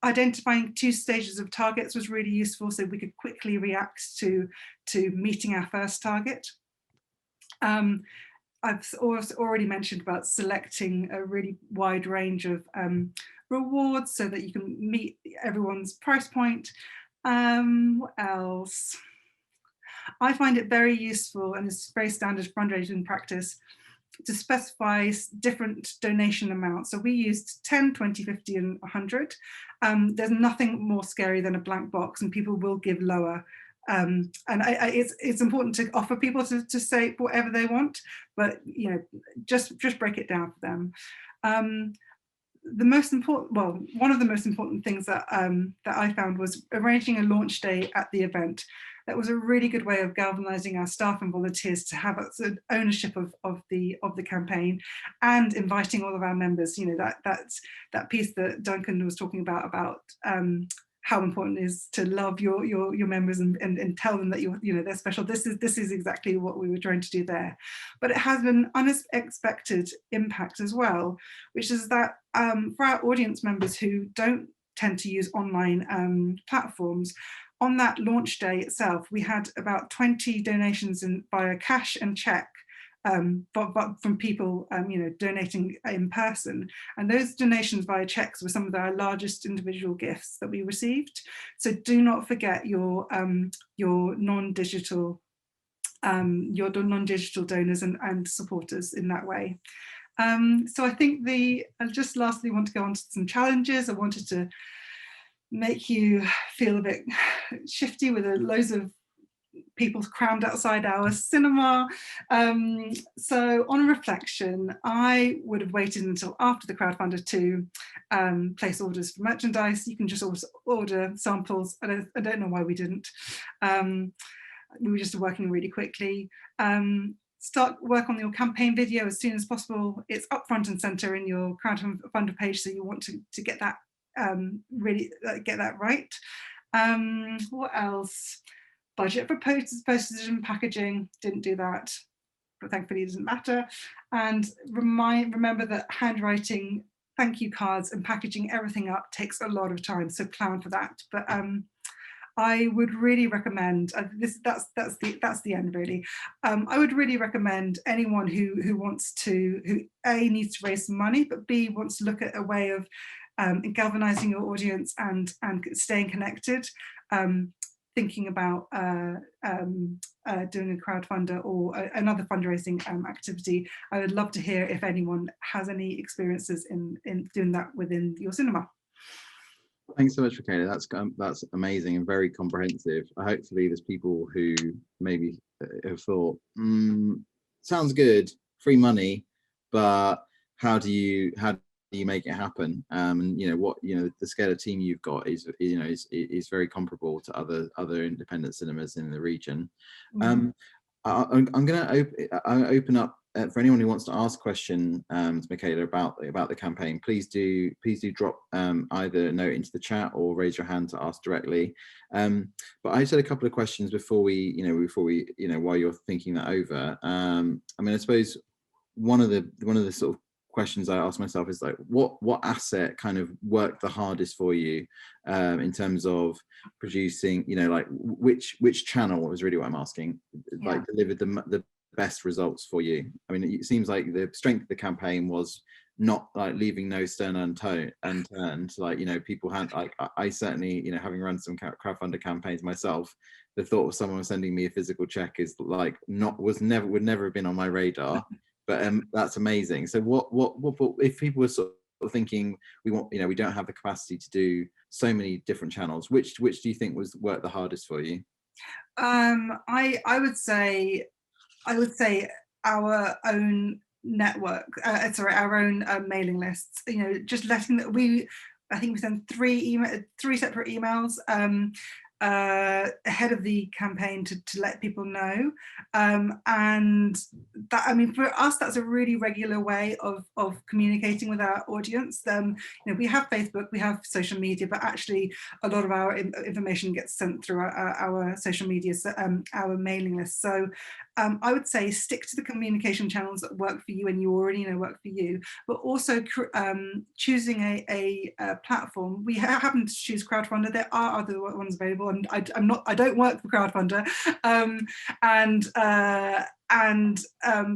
Identifying 2 stages of targets was really useful, so we could quickly react to meeting our first target. I've already mentioned about selecting a really wide range of rewards so that you can meet everyone's price point. What else? I find it very useful, and it's very standard fundraising practice, to specify different donation amounts. So we used 10, 20, 50, and 100. There's nothing more scary than a blank box, and people will give lower. And it's important to offer people to say whatever they want, but you know, just break it down for them. The most important, well, one of the most important things that I found was arranging a launch day at the event. That was a really good way of galvanizing our staff and volunteers to have ownership of the campaign, and inviting all of our members. You know, that piece that Duncan was talking about how important it is to love your members and tell them that they're special. This is exactly what we were trying to do there. But it has an unexpected impact as well, which is that for our audience members who don't tend to use online platforms, on that launch day itself, we had about 20 donations via cash and check, but from people donating in person. And those donations via checks were some of our largest individual gifts that we received. So do not forget your non-digital your non-digital donors and supporters in that way. So I think I just lastly want to go on to some challenges. I wanted to make you feel a bit shifty with loads of people crammed outside our cinema. So on reflection, I would have waited until after the crowdfunder to place orders for merchandise. You can just order samples. I don't know why we didn't. We were just working really quickly. Start work on your campaign video as soon as possible. It's up front and center in your crowdfunder page, so you want to get that really get that right. What else? Budget for postage and packaging, didn't do that, but thankfully it doesn't matter. And remember that handwriting thank you cards and packaging everything up takes a lot of time, so plan for that. But I would really recommend that's the end really. I would really recommend anyone who A, needs to raise some money, but B, wants to look at a way of galvanizing your audience and staying connected. Thinking about doing a crowdfunder or another fundraising activity. I would love to hear if anyone has any experiences in doing that within your cinema. Thanks so much, Michaela. That's amazing and very comprehensive. Hopefully there's people who maybe have thought, sounds good, free money, but how do you make it happen? And the scale of team you've got is very comparable to other independent cinemas in the region. I'm going to open up for anyone who wants to ask a question to Michaela about the campaign. Please do drop either a note into the chat or raise your hand to ask directly. But I just had a couple of questions before we while you're thinking that over. I mean, I suppose one of the sort of questions I ask myself is like, what asset kind of worked the hardest for you in terms of producing, like which channel is really what I'm asking, like delivered the best results for you? I mean, it seems like the strength of the campaign was not like leaving no stone unturned. Like, people had, like, I certainly, having run some crowdfunder campaigns myself, the thought of someone sending me a physical check is like would never have been on my radar. But that's amazing. So what if people were sort of thinking we don't have the capacity to do so many different channels, which do you think worked the hardest for you? I would say our own network, our own mailing lists. Just letting that I think we sent three separate emails ahead of the campaign to let people know, and that, I mean, for us, that's a really regular way of communicating with our audience. We have Facebook, we have social media, but actually a lot of our information gets sent through our social media, our mailing list. So I would say stick to the communication channels that work for you and you already know work for you, but also choosing a platform. We happen to choose crowdfunder. There are other ones available, and I don't work for crowdfunder,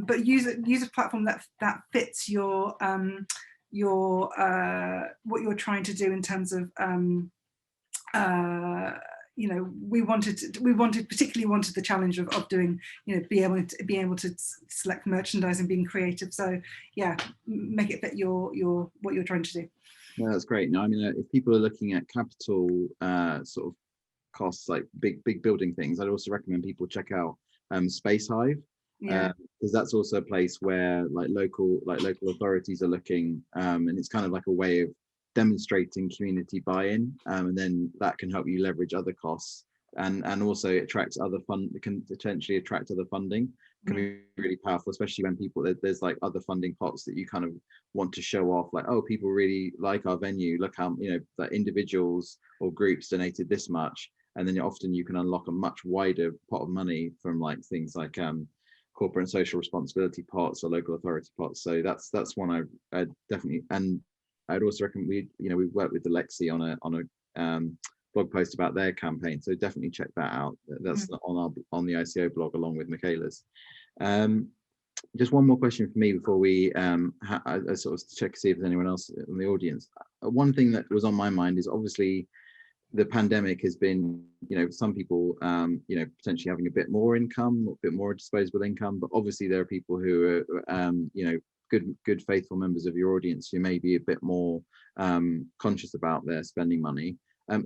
but use a platform that fits your what you're trying to do in terms of we particularly wanted the challenge of doing, being able to select merchandise and being creative. So yeah, make it fit your what you're trying to do. Yeah, that's great. Now, I mean, if people are looking at capital sort of costs, like big building things, I'd also recommend people check out Space Hive, because that's also a place where local authorities are looking, and it's kind of like a way of demonstrating community buy-in, and then that can help you leverage other costs, and also attracts other can potentially attract other funding. Can be really powerful, especially when there's like other funding pots that you kind of want to show off, like, oh, people really like our venue, look how that individuals or groups donated this much, and then often you can unlock a much wider pot of money from like things like corporate and social responsibility pots or local authority pots. So that's one I definitely, and I'd also recommend we worked with Alexi on a blog post about their campaign, so definitely check that out. That's on the ICO blog along with Michaela's. Just one more question for me before we I sort of check to see if there's anyone else in the audience. One thing that was on my mind is obviously the pandemic has been, some people, potentially having a bit more income, a bit more disposable income, but obviously there are people who are, good faithful members of your audience who may be a bit more conscious about their spending money.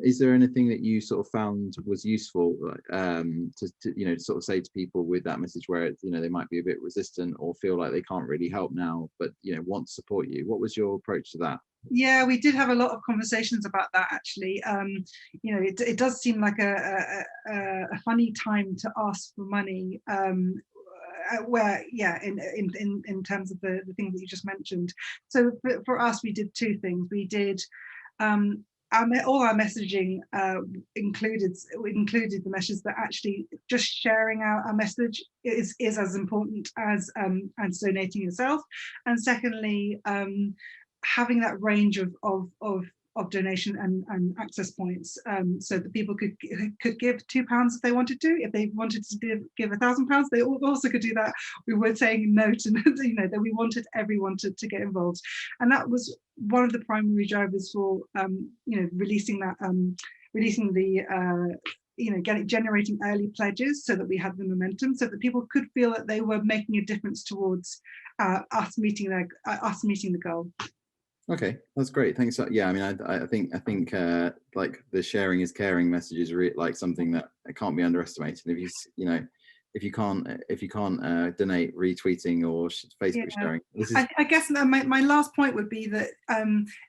Is there anything that you sort of found was useful to sort of say to people with that message where they might be a bit resistant or feel like they can't really help now, but want to support you? What was your approach to that? Yeah, we did have a lot of conversations about that, actually. It does seem like a funny time to ask for money, where, yeah, in terms of the things that you just mentioned. So for us, we did two things. We did all our messaging included the message that actually just sharing our message is as important as donating yourself. And secondly, having that range of donation and access points, so that people could give £2 if they wanted to. If they wanted to give £1,000, they also could do that. We were saying no to that we wanted everyone to get involved, and that was one of the primary drivers for releasing generating early pledges, so that we had the momentum, so that people could feel that they were making a difference towards us meeting the goal. Okay, that's great. Thanks. Yeah, I mean, I think like the sharing is caring message is like something that can't be underestimated. If you can't donate, retweeting or Facebook sharing. I guess my last point would be that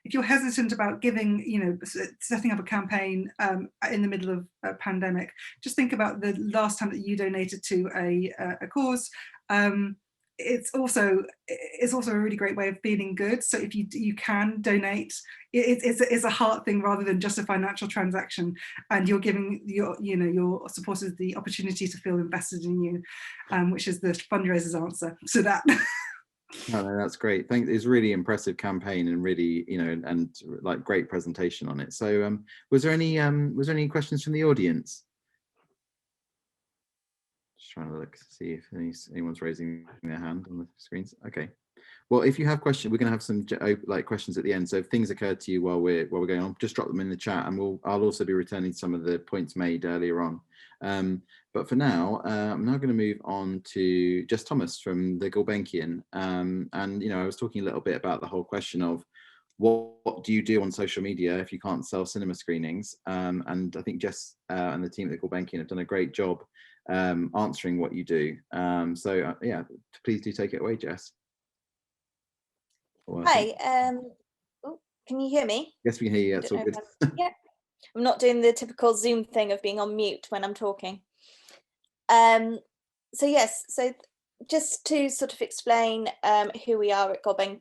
if you're hesitant about giving, setting up a campaign in the middle of a pandemic, just think about the last time that you donated to a cause. It's also a really great way of feeling good. So if you can donate, it's a heart thing rather than just a financial transaction, and you're giving your supporters the opportunity to feel invested in you, which is the fundraiser's answer. So that. No, that's great. Thanks. It's really impressive campaign and really and like great presentation on it. So was there any questions from the audience? Just trying to look to see if anyone's raising their hand on the screens. Okay. Well, if you have questions, we're going to have some questions at the end. So if things occur to you while we're going on, just drop them in the chat, and I'll also be returning some of the points made earlier on. But for now, I'm now going to move on to Jess Thomas from the Gorbachev. And I was talking a little bit about the whole question of what do you do on social media if you can't sell cinema screenings? And I think Jess and the team at the Gorbachev have done a great job answering what you do. So yeah, please do take it away, Jess. Hi, can you hear me? Yes, we can hear you. That's all good. Yeah, I'm not doing the typical Zoom thing of being on mute when I'm talking. So yes, so just to sort of explain who we are at Gorbachev.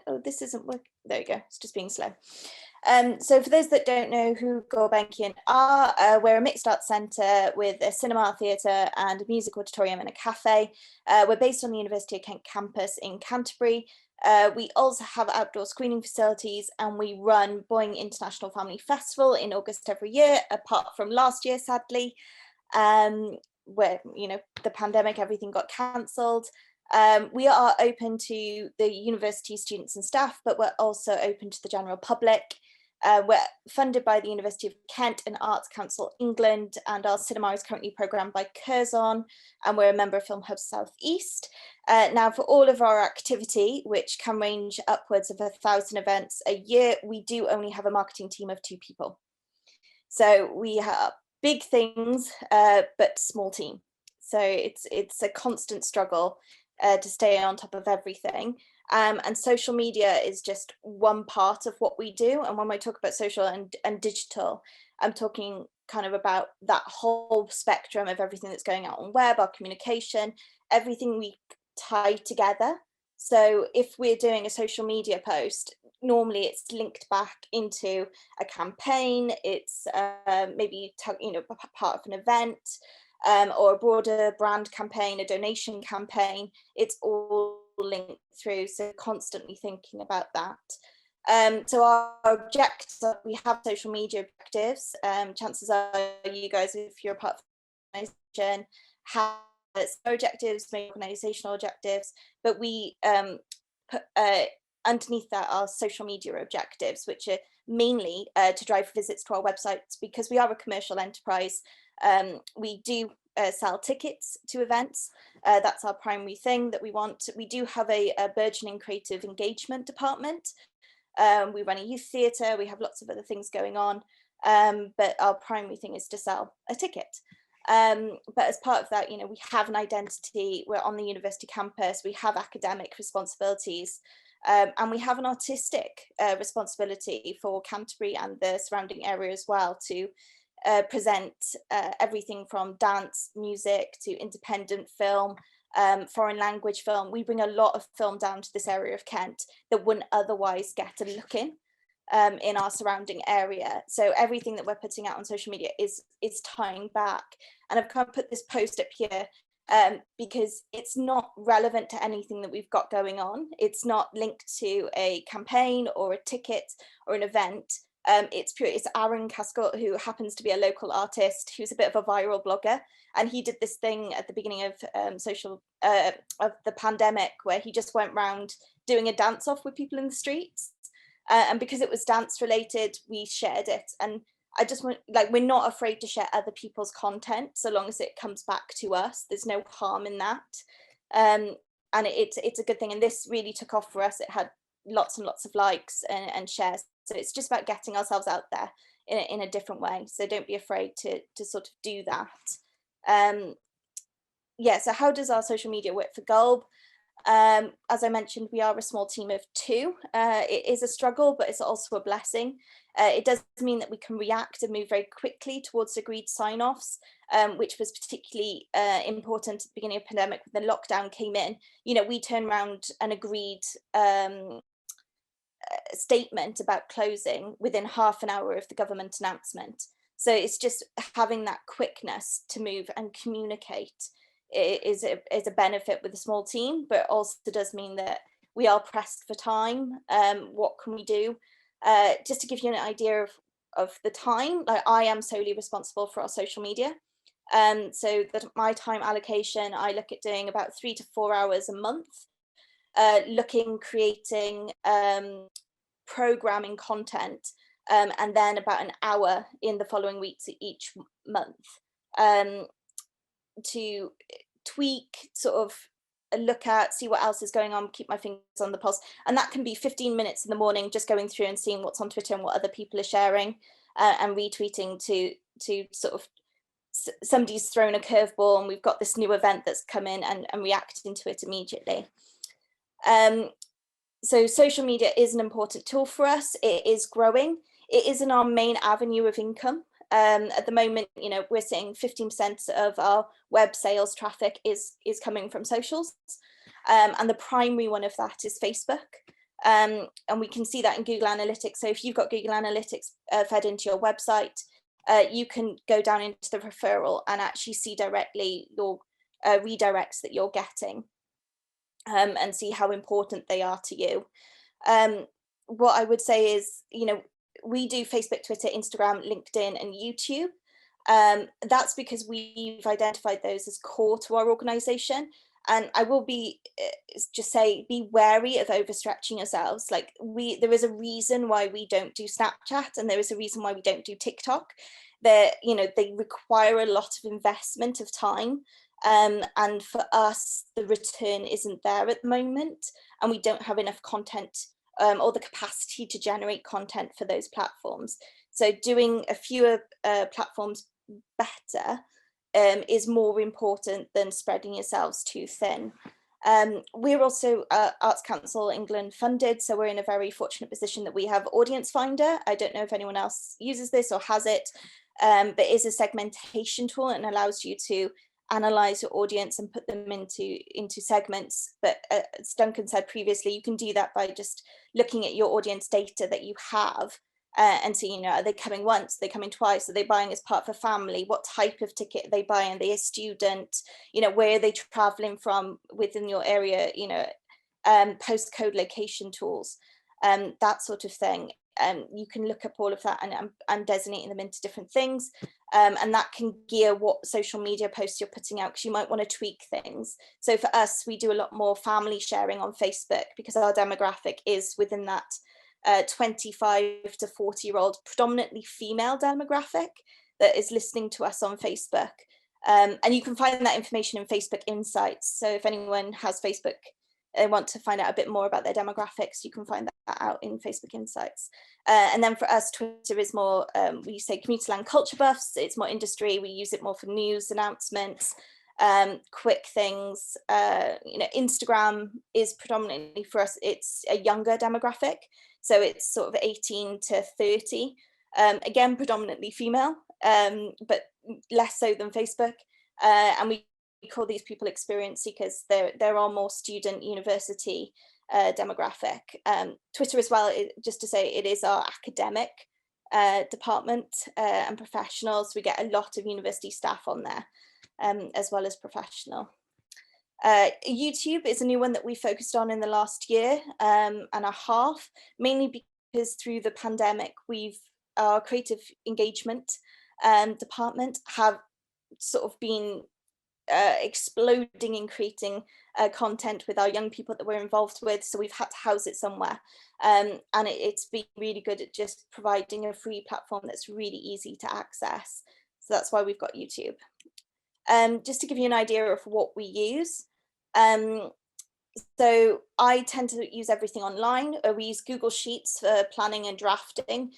Oh, this isn't working. There we go. It's just being slow. So for those that don't know who Gorbachev are, we're a mixed arts centre with a cinema, theatre and a music auditorium and a cafe. We're based on the University of Kent campus in Canterbury. We also have outdoor screening facilities, and we run Boeing International Family Festival in August every year, apart from last year, sadly, where, the pandemic, everything got cancelled. We are open to the university students and staff, but we're also open to the general public. We're funded by the University of Kent and Arts Council England, and our cinema is currently programmed by Curzon, and we're a member of Film Hub South East. Now, for all of our activity, which can range upwards of 1,000 events a year, we do only have a marketing team of 2 people. So we have big things, but small team. So it's a constant struggle to stay on top of everything. And social media is just one part of what we do. And when I talk about social and digital, I'm talking kind of about that whole spectrum of everything that's going out on web, our communication, everything we tie together. So if we're doing a social media post, normally it's linked back into a campaign. It's maybe part of an event, or a broader brand campaign, a donation campaign. It's all linked through, so constantly thinking about that. So our objectives, we have social media objectives. Chances are you guys, if you're a part of the organisation, have objectives, maybe organisational objectives, but we underneath that are social media objectives, which are mainly to drive visits to our websites, because we are a commercial enterprise. We do sell tickets to events. That's our primary thing that we want. We do have a burgeoning creative engagement department. We run a youth theatre, we have lots of other things going on, but our primary thing is to sell a ticket. But as part of that, you know, we have an identity, we're on the university campus, we have academic responsibilities, and we have an artistic responsibility for Canterbury and the surrounding area as well, to present everything from dance, music to independent film, foreign language film. We bring a lot of film down to this area of Kent that wouldn't otherwise get a look in our surrounding area. So everything that we're putting out on social media is tying back. And I've kind of put this post up here because it's not relevant to anything that we've got going on. It's not linked to a campaign or a ticket or an event. It's Aaron Cascott, who happens to be a local artist, who's a bit of a viral blogger, and he did this thing at the beginning of the pandemic where he just went round doing a dance off with people in the streets, and because it was dance related, we shared it. And I just want, like, we're not afraid to share other people's content so long as it comes back to us. There's no harm in that, and it's a good thing. And this really took off for us. It had lots and lots of likes and shares. So it's just about getting ourselves out there in a different way. So don't be afraid to sort of do that. Yeah, so how does our social media work for Gulb? As I mentioned, we are a small team of 2. It is a struggle, but it's also a blessing. It does mean that we can react and move very quickly towards agreed sign-offs, which was particularly important at the beginning of the pandemic when the lockdown came in. You know, we turned around and agreed statement about closing within half an hour of the government announcement. So it's just having that quickness to move and communicate is a benefit with a small team, but also does mean that we are pressed for time. What can we do? Just to give you an idea of the time, like, I am solely responsible for our social media. So that my time allocation, I look at doing about 3 to 4 hours a month, creating programming content, and then about an hour in the following weeks each month, to tweak, sort of look at, see what else is going on, keep my fingers on the pulse. And that can be 15 minutes in the morning, just going through and seeing what's on Twitter and what other people are sharing, and retweeting to sort of, somebody's thrown a curveball and we've got this new event that's come in, and reacting to it immediately. So social media is an important tool for us. It is growing. It isn't our main avenue of income. At the moment, you know, we're seeing 15% of our web sales traffic is coming from socials. And the primary one of that is Facebook. And we can see that in Google Analytics. So if you've got Google Analytics fed into your website, you can go down into the referral and actually see directly your redirects that you're getting, and see how important they are to you. What I would say is, you know, we do Facebook, Twitter, Instagram, LinkedIn, and YouTube. That's because we've identified those as core to our organization. And I will be wary of overstretching yourselves. Like, there is a reason why we don't do Snapchat, and there is a reason why we don't do TikTok. They require a lot of investment of time. And for us, the return isn't there at the moment, and we don't have enough content or the capacity to generate content for those platforms. So doing a fewer platforms better is more important than spreading yourselves too thin. We're also Arts Council England funded, so we're in a very fortunate position that we have Audience Finder. I don't know if anyone else uses this or has it, but it is a segmentation tool and allows you to analyze your audience and put them into segments. But as Duncan said previously, you can do that by just looking at your audience data that you have, and see, you know, are they coming once, are they coming twice, are they buying as part of a family, what type of ticket are they buying, are they a student, you know, where are they traveling from within your area, you know, postcode location tools, that sort of thing. you can look up all of that and designating them into different things. And that can gear what social media posts you're putting out, because you might want to tweak things. So for us, we do a lot more family sharing on Facebook, because our demographic is within that 25 to 40-year-old, predominantly female demographic that is listening to us on Facebook. And you can find that information in Facebook Insights. So if anyone has Facebook and want to find out a bit more about their demographics, you can find that out in Facebook Insights. And then for us, Twitter is more, we say community land culture buffs, it's more industry, we use it more for news announcements, quick things. Instagram is predominantly for us, it's a younger demographic. So it's sort of 18 to 30, again, predominantly female, but less so than Facebook. And we call these people experience seekers. There are more student university demographic. Twitter as well, just to say, it is our academic department and professionals. We get a lot of university staff on there, as well as professional. YouTube is a new one that we focused on in the last year and a half, mainly because through the pandemic, our creative engagement department have sort of been exploding in creating content with our young people that we're involved with, so we've had to house it somewhere, and it's been really good at just providing a free platform that's really easy to access. So that's why we've got YouTube. Just to give you an idea of what we use, so I tend to use everything online. We use Google Sheets for planning and drafting,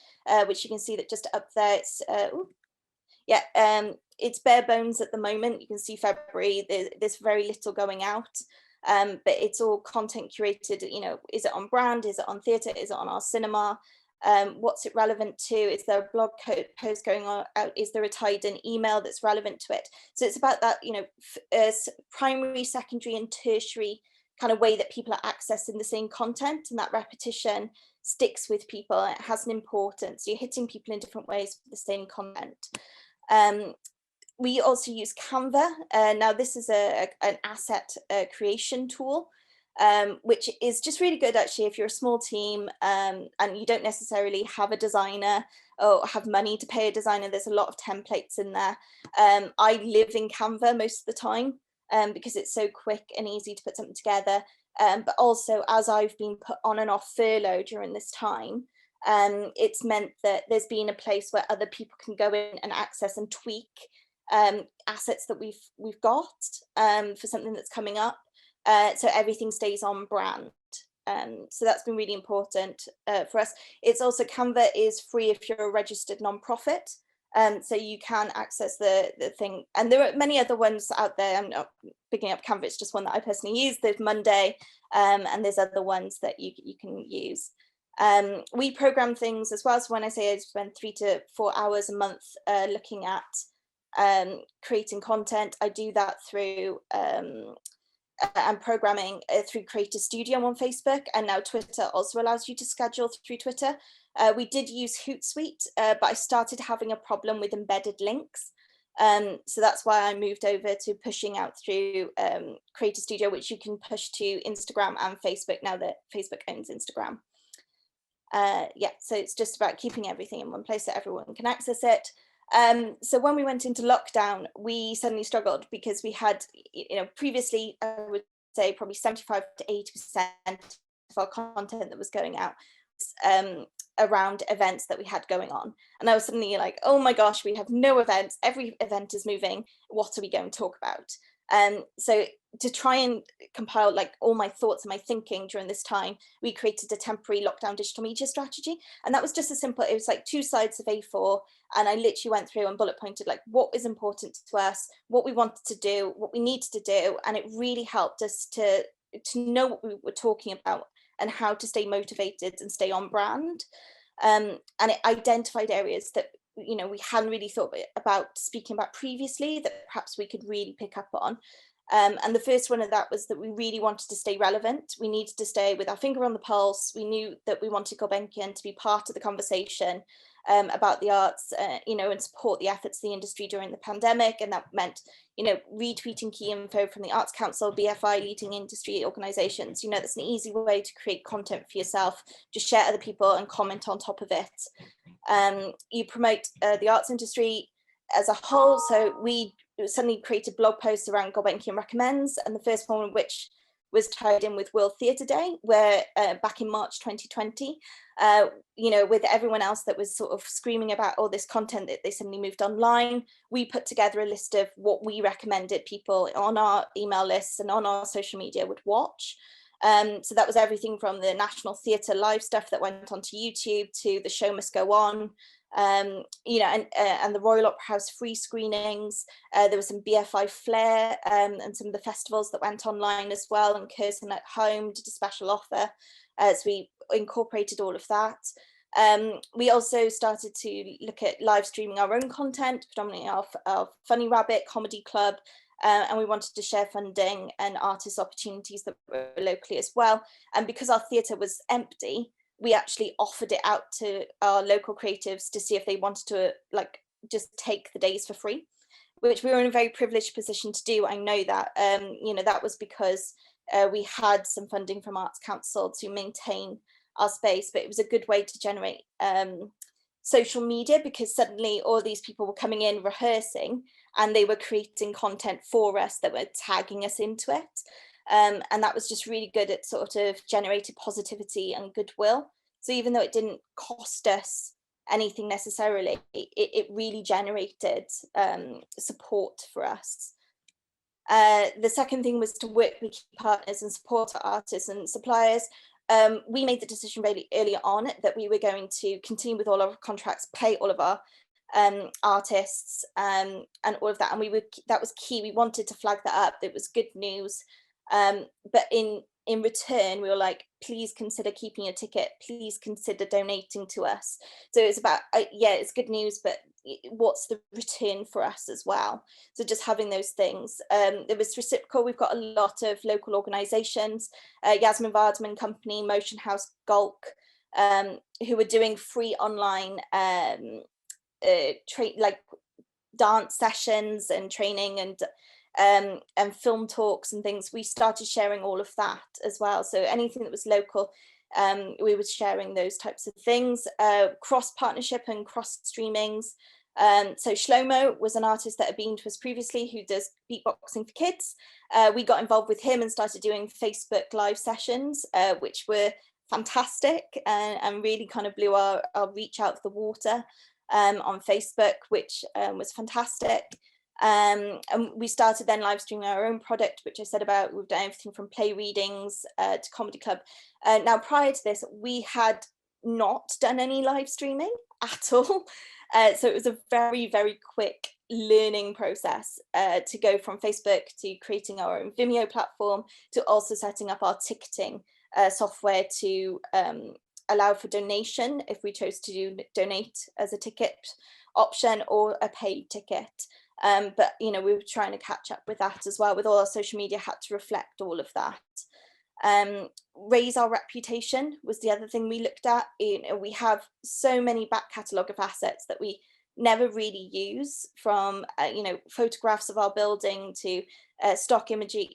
which you can see that just up there. It's bare bones at the moment. You can see February, there's very little going out, but it's all content curated. Is it on brand? Is it on theatre? Is it on our cinema? What's it relevant to? Is there a blog post going out? Is there a tied-in email that's relevant to it? So it's about that, primary, secondary and tertiary kind of way that people are accessing the same content, and that repetition sticks with people. It has an importance. You're hitting people in different ways with the same content. We also use Canva. Now this is an asset creation tool, which is just really good actually if you're a small team and you don't necessarily have a designer or have money to pay a designer. There's a lot of templates in there. I live in Canva most of the time because it's so quick and easy to put something together. But also, as I've been put on and off furlough during this time, it's meant that there's been a place where other people can go in and access and tweak assets that we've got for something that's coming up, so everything stays on brand. So that's been really important for us. It's also, Canva is free if you're a registered non-profit, so you can access the thing. And there are many other ones out there. I'm not picking up Canva, it's just one that I personally use. There's Monday, and there's other ones that you can use. We program things as well. So when I say I spend 3 to 4 hours a month looking at creating content, I do that through and programming through Creator Studio on Facebook, and now Twitter also allows you to schedule through Twitter. We did use Hootsuite, but I started having a problem with embedded links. So that's why I moved over to pushing out through Creator Studio, which you can push to Instagram and Facebook now that Facebook owns Instagram. So it's just about keeping everything in one place so everyone can access it. So when we went into lockdown, we suddenly struggled because we had, previously I would say probably 75 to 80% of our content that was going out around events that we had going on. And I was suddenly like, oh my gosh, we have no events. Every event is moving. What are we going to talk about? So to try and compile like all my thoughts and my thinking during this time, we created a temporary lockdown digital media strategy. And that was just a simple, it was like 2 sides of A4. And I literally went through and bullet pointed like what is important to us, what we wanted to do, what we needed to do. And it really helped us to know what we were talking about and how to stay motivated and stay on brand. And it identified areas that we hadn't really thought about speaking about previously that perhaps we could really pick up on. And the first one of that was that we really wanted to stay relevant. We needed to stay with our finger on the pulse. We knew that we wanted Gorbachev to be part of the conversation. about the arts, and support the efforts of the industry during the pandemic. And that meant, retweeting key info from the Arts Council, BFI, leading industry organisations. That's an easy way to create content for yourself, just share other people and comment on top of it. You promote the arts industry as a whole. So we suddenly created blog posts around Gorbachev Recommends, and the first one which was tied in with World Theatre Day, where back in March 2020, with everyone else that was sort of screaming about all this content that they suddenly moved online, we put together a list of what we recommended people on our email lists and on our social media would watch. So that was everything from the National Theatre live stuff that went onto YouTube to The Show Must Go On, and the Royal Opera House free screenings. There was some BFI Flair and some of the festivals that went online as well, and Curzon at Home did a special offer, so we incorporated all of that. We also started to look at live streaming our own content, predominantly our Funny Rabbit comedy club, and we wanted to share funding and artist opportunities that were locally as well. And because our theatre was empty, we actually offered it out to our local creatives to see if they wanted to just take the days for free, which we were in a very privileged position to do. I know that, that was because we had some funding from Arts Council to maintain our space, but it was a good way to generate social media, because suddenly all these people were coming in rehearsing and they were creating content for us that were tagging us into it. And that was just really good at sort of generated positivity and goodwill. So even though it didn't cost us anything necessarily, it really generated support for us. The second thing was to work with key partners and support our artists and suppliers. We made the decision really early on that we were going to continue with all of our contracts, pay all of our artists and all of that. And that was key. We wanted to flag that up. It was good news. But in return, we were like, please consider keeping your ticket. Please consider donating to us. So it's about, it's good news, but what's the return for us as well? So just having those things. It was reciprocal. We've got a lot of local organisations, Yasmin Vardaman Company, Motion House, Gulk, who are doing free online dance sessions and training and film talks and things. We started sharing all of that as well. So anything that was local, we were sharing those types of things, cross partnership and cross streamings. So Shlomo was an artist that had been to us previously who does beatboxing for kids. We got involved with him and started doing Facebook live sessions, which were fantastic and really kind of blew our reach out of the water on Facebook, which was fantastic. And we started then live streaming our own product, which I said about. We've done everything from play readings to comedy club. Now, prior to this, we had not done any live streaming at all. So it was a very, very quick learning process to go from Facebook to creating our own Vimeo platform to also setting up our ticketing software to allow for donation if we chose to donate as a ticket option or a paid ticket. But we were trying to catch up with that as well. With all our social media had to reflect all of that. Raise our reputation was the other thing we looked at. We have so many back catalogue of assets that we never really use, from photographs of our building to stock imagery,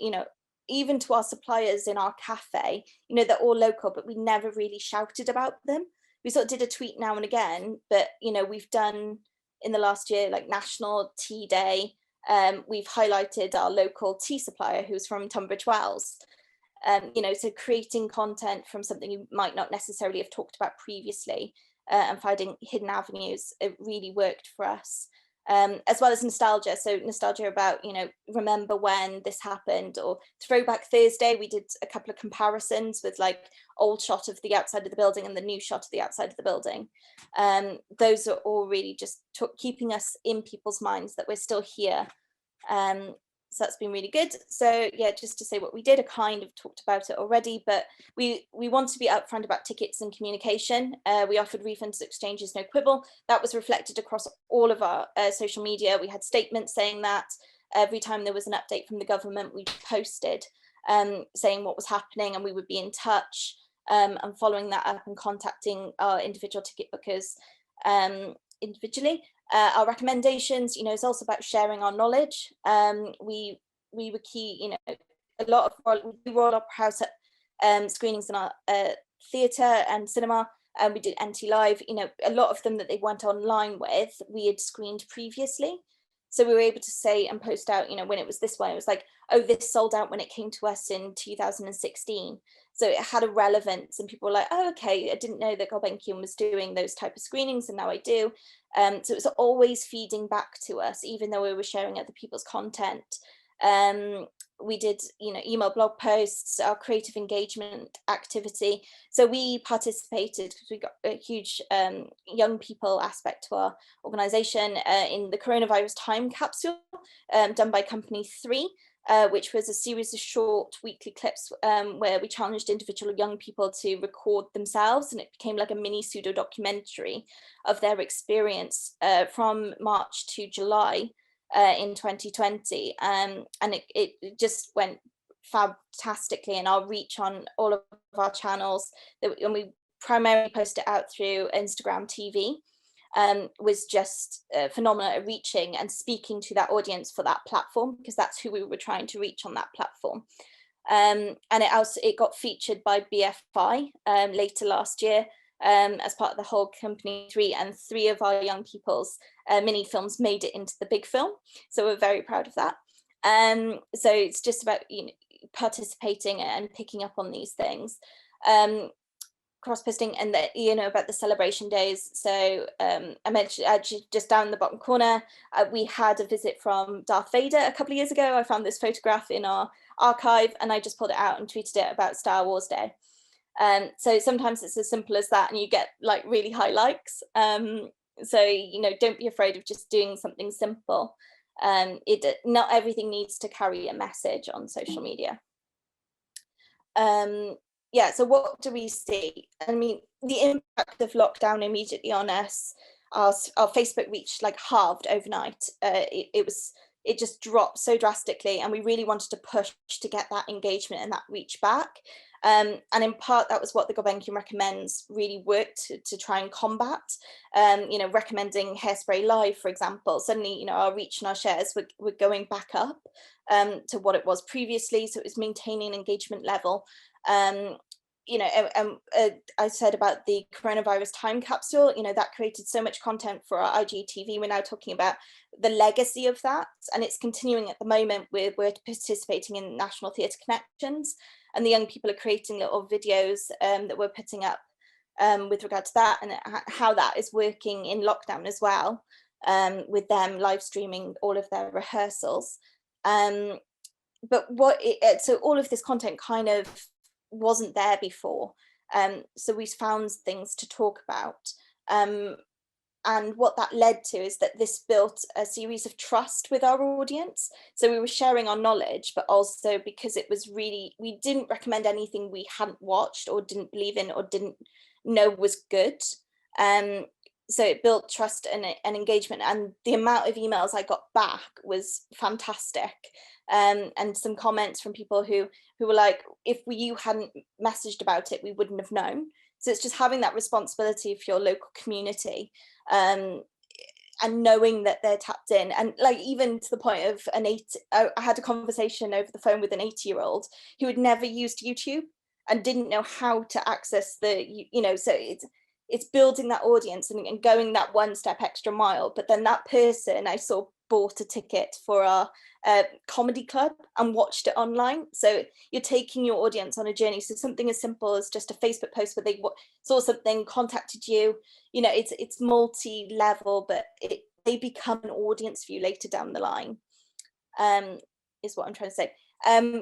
even to our suppliers in our cafe. They're all local, but we never really shouted about them. We sort of did a tweet now and again, but we've done in the last year like National Tea Day. We've highlighted our local tea supplier who's from Tunbridge Wells. So creating content from something you might not necessarily have talked about previously, and finding hidden avenues, it really worked for us. As well as nostalgia. So nostalgia about, remember when this happened, or Throwback Thursday. We did a couple of comparisons with like old shot of the outside of the building and the new shot of the outside of the building. Those are all really just keeping us in people's minds that we're still here. So that's been really good. So yeah, just to say what we did, I kind of talked about it already, but we want to be upfront about tickets and communication. We offered refunds, exchanges, no quibble. That was reflected across all of our social media. We had statements saying that. Every time there was an update from the government, we posted saying what was happening, and we would be in touch and following that up and contacting our individual ticket bookers. individually. Our recommendations, is also about sharing our knowledge. We were key, a lot of we rolled opera house screenings in our theatre and cinema, and we did NT Live. A lot of them that they went online with, we had screened previously. So we were able to say and post out, when it was this way, it was like, oh, this sold out when it came to us in 2016. So it had a relevance, and people were like, oh, okay, I didn't know that Gulbenkian was doing those type of screenings, and now I do. So it's always feeding back to us, even though we were sharing other people's content. We did, email blog posts, our creative engagement activity. So we participated because we got a huge young people aspect to our organisation in the coronavirus time capsule done by Company 3, which was a series of short weekly clips where we challenged individual young people to record themselves, and it became like a mini pseudo documentary of their experience from March to July in 2020, and it just went fantastically, and our reach on all of our channels, and we primarily post it out through Instagram TV, was just phenomenal at reaching and speaking to that audience for that platform, because that's who we were trying to reach on that platform. And it got featured by BFI later last year as part of the whole Company 3, and 3 of our young people's mini films made it into the big film. So we're very proud of that. So it's just about participating and picking up on these things. Cross-posting, and that about the celebration days. So I mentioned actually just down in the bottom corner, we had a visit from Darth Vader a couple of years ago. I found this photograph in our archive, and I just pulled it out and tweeted it about Star Wars Day. So sometimes it's as simple as that, and you get like really high likes. So don't be afraid of just doing something simple. Not everything needs to carry a message on social media. Yeah, so what do we see? I mean, the impact of lockdown immediately on us, our Facebook reach like halved overnight. It just dropped so drastically, and we really wanted to push to get that engagement and that reach back. And in part, that was what the Gulbenkian Recommends really worked to try and combat. Recommending Hairspray Live, for example, suddenly, our reach and our shares were going back up to what it was previously. So it was maintaining engagement level. I said about the coronavirus time capsule, that created so much content for our IGTV. We're now talking about the legacy of that, and it's continuing at the moment. We're participating in National Theatre Connections, and the young people are creating little videos that we're putting up with regard to that, and how that is working in lockdown as well, with them live streaming all of their rehearsals. But so all of this content kind of wasn't there before, so we found things to talk about, and what that led to is that this built a series of trust with our audience. So we were sharing our knowledge, but also because it was really, we didn't recommend anything we hadn't watched or didn't believe in or didn't know was good. So it built trust and engagement, and the amount of emails I got back was fantastic. And some comments from people who were like, if you hadn't messaged about it, we wouldn't have known. So it's just having that responsibility for your local community, and knowing that they're tapped in. And like, even to the point of I had a conversation over the phone with an 80-year-old who had never used YouTube and didn't know how to access so it's building that audience and going that one step extra mile. But then that person I saw bought a ticket for our comedy club and watched it online. So you're taking your audience on a journey. So something as simple as just a Facebook post where they saw something, contacted you, it's multi-level, but they become an audience for you later down the line, is what I'm trying to say.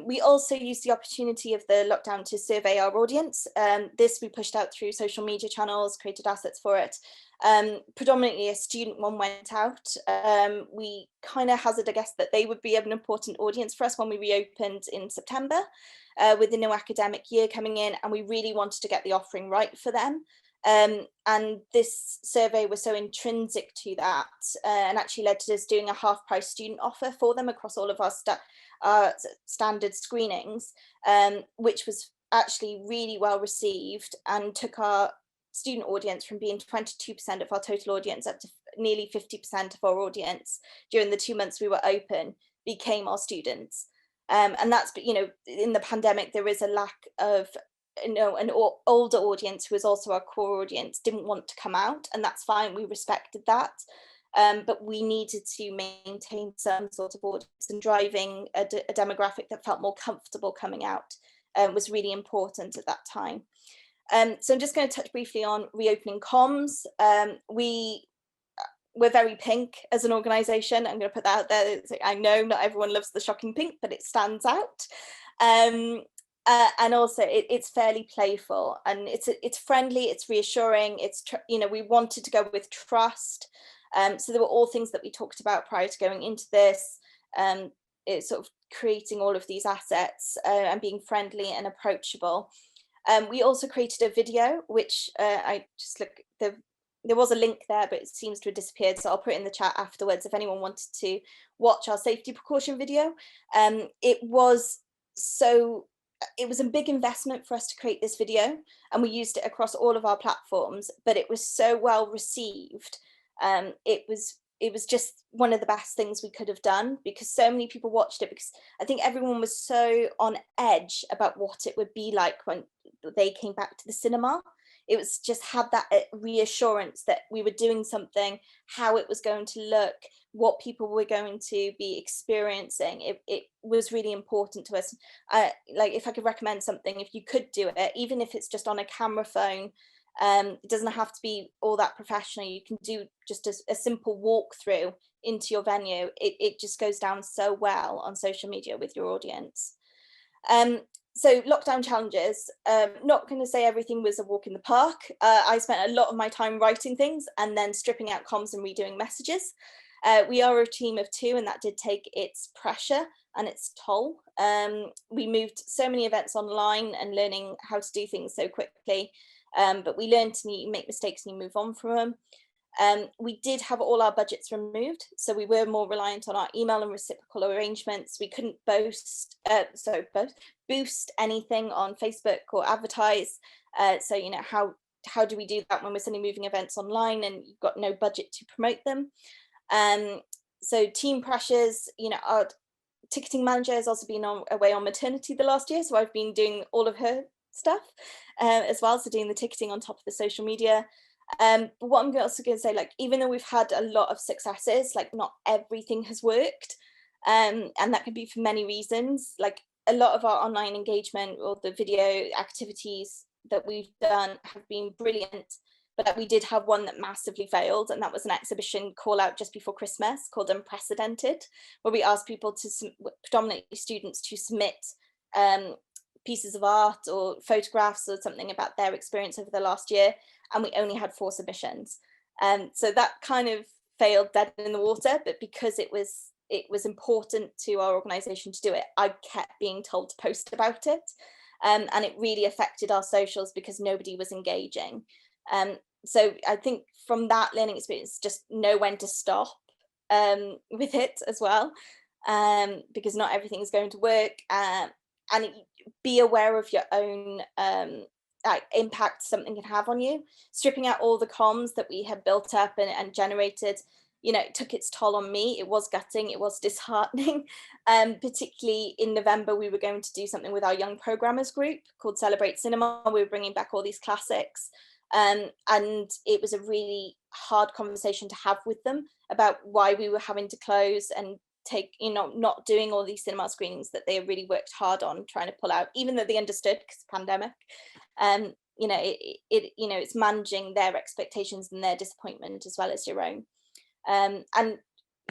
We also used the opportunity of the lockdown to survey our audience. This we pushed out through social media channels, created assets for it. Predominantly a student one went out. We kind of hazard a guess that they would be an important audience for us when we reopened in September, with the new academic year coming in, and we really wanted to get the offering right for them. And this survey was so intrinsic to that, and actually led to us doing a half-price student offer for them across all of our standard screenings, which was actually really well received and took our student audience from being 22% of our total audience up to nearly 50% of our audience during the 2 months we were open became our students. And that's, you know, in the pandemic, there is a lack of, you know, an older audience who is also our core audience didn't want to come out, and that's fine. We respected that. But we needed to maintain some sort of audience, and driving a demographic that felt more comfortable coming out was really important at that time. So I'm just going to touch briefly on reopening comms. We're very pink as an organisation. I'm going to put that out there. I know not everyone loves the shocking pink, but it stands out. And also it's fairly playful, and it's friendly, it's reassuring. It's, you know, we wanted to go with trust. So there were all things that we talked about prior to going into this. It's sort of creating all of these assets and being friendly and approachable. We also created a video, which I just look, there was a link there, but it seems to have disappeared. So I'll put it in the chat afterwards if anyone wanted to watch our safety precaution video. It was a big investment for us to create this video, and we used it across all of our platforms, but it was so well received. It was just one of the best things we could have done, because so many people watched it, because I think everyone was so on edge about what it would be like when they came back to the cinema. It was just had that reassurance that we were doing something, how it was going to look, what people were going to be experiencing. It was really important to us. Like, if I could recommend something, if you could do it, even if it's just on a camera phone, it doesn't have to be all that professional. You can do just a simple walkthrough into your venue. It just goes down so well on social media with your audience. So lockdown challenges, not going to say everything was a walk in the park. I spent a lot of my time writing things and then stripping out comms and redoing messages. We are a team of 2, and that did take its pressure and its toll. We moved so many events online and learning how to do things so quickly, but we learned to make mistakes and move on from them. We did have all our budgets removed, so we were more reliant on our email and reciprocal arrangements. We couldn't boost anything on Facebook or advertise. So, you know, how do we do that when we're suddenly moving events online and you've got no budget to promote them? So team pressures, you know, our ticketing manager has also been away on maternity the last year, so I've been doing all of her stuff as well, so doing the ticketing on top of the social media. But what I'm also going to say, like, even though we've had a lot of successes, like, not everything has worked, and that could be for many reasons. Like, a lot of our online engagement or the video activities that we've done have been brilliant, but we did have one that massively failed, and that was an exhibition call out just before Christmas called Unprecedented, where we asked people to, predominantly students, to submit pieces of art or photographs or something about their experience over the last year, and we only had 4 submissions. So that kind of failed dead in the water, but because it was important to our organisation to do it, I kept being told to post about it, and it really affected our socials because nobody was engaging. So I think from that learning experience, just know when to stop with it as well, because not everything is going to work, and be aware of your own impact something can have on you. Stripping out all the comms that we had built up and generated, you know, it took its toll on me. It was gutting, it was disheartening. Particularly in November, we were going to do something with our young programmers group called Celebrate Cinema. We were bringing back all these classics. And it was a really hard conversation to have with them about why we were having to close and take, you know, not doing all these cinema screenings that they really worked hard on trying to pull out, even though they understood because of the pandemic. You know, it's managing their expectations and their disappointment as well as your own. And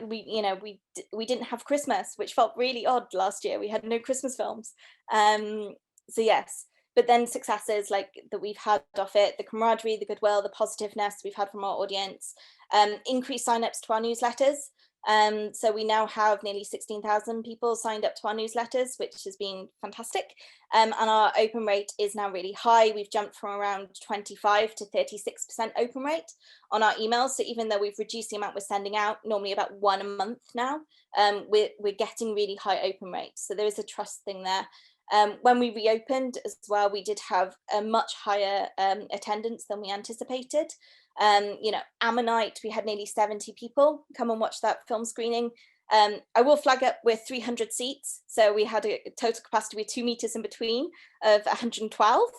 we didn't have Christmas, which felt really odd last year. We had no Christmas films. So yes, but then successes like that we've had off it, the camaraderie, the goodwill, the positiveness we've had from our audience, increased signups to our newsletters. So we now have nearly 16,000 people signed up to our newsletters, which has been fantastic. And our open rate is now really high. We've jumped from around 25 to 36% open rate on our emails. So even though we've reduced the amount we're sending out, normally about 1 a month now, we're getting really high open rates. So there is a trust thing there. When we reopened as well, we did have a much higher attendance than we anticipated. You know, Ammonite, we had nearly 70 people come and watch that film screening. I will flag up with 300 seats, so we had a total capacity with 2 meters in between of 112.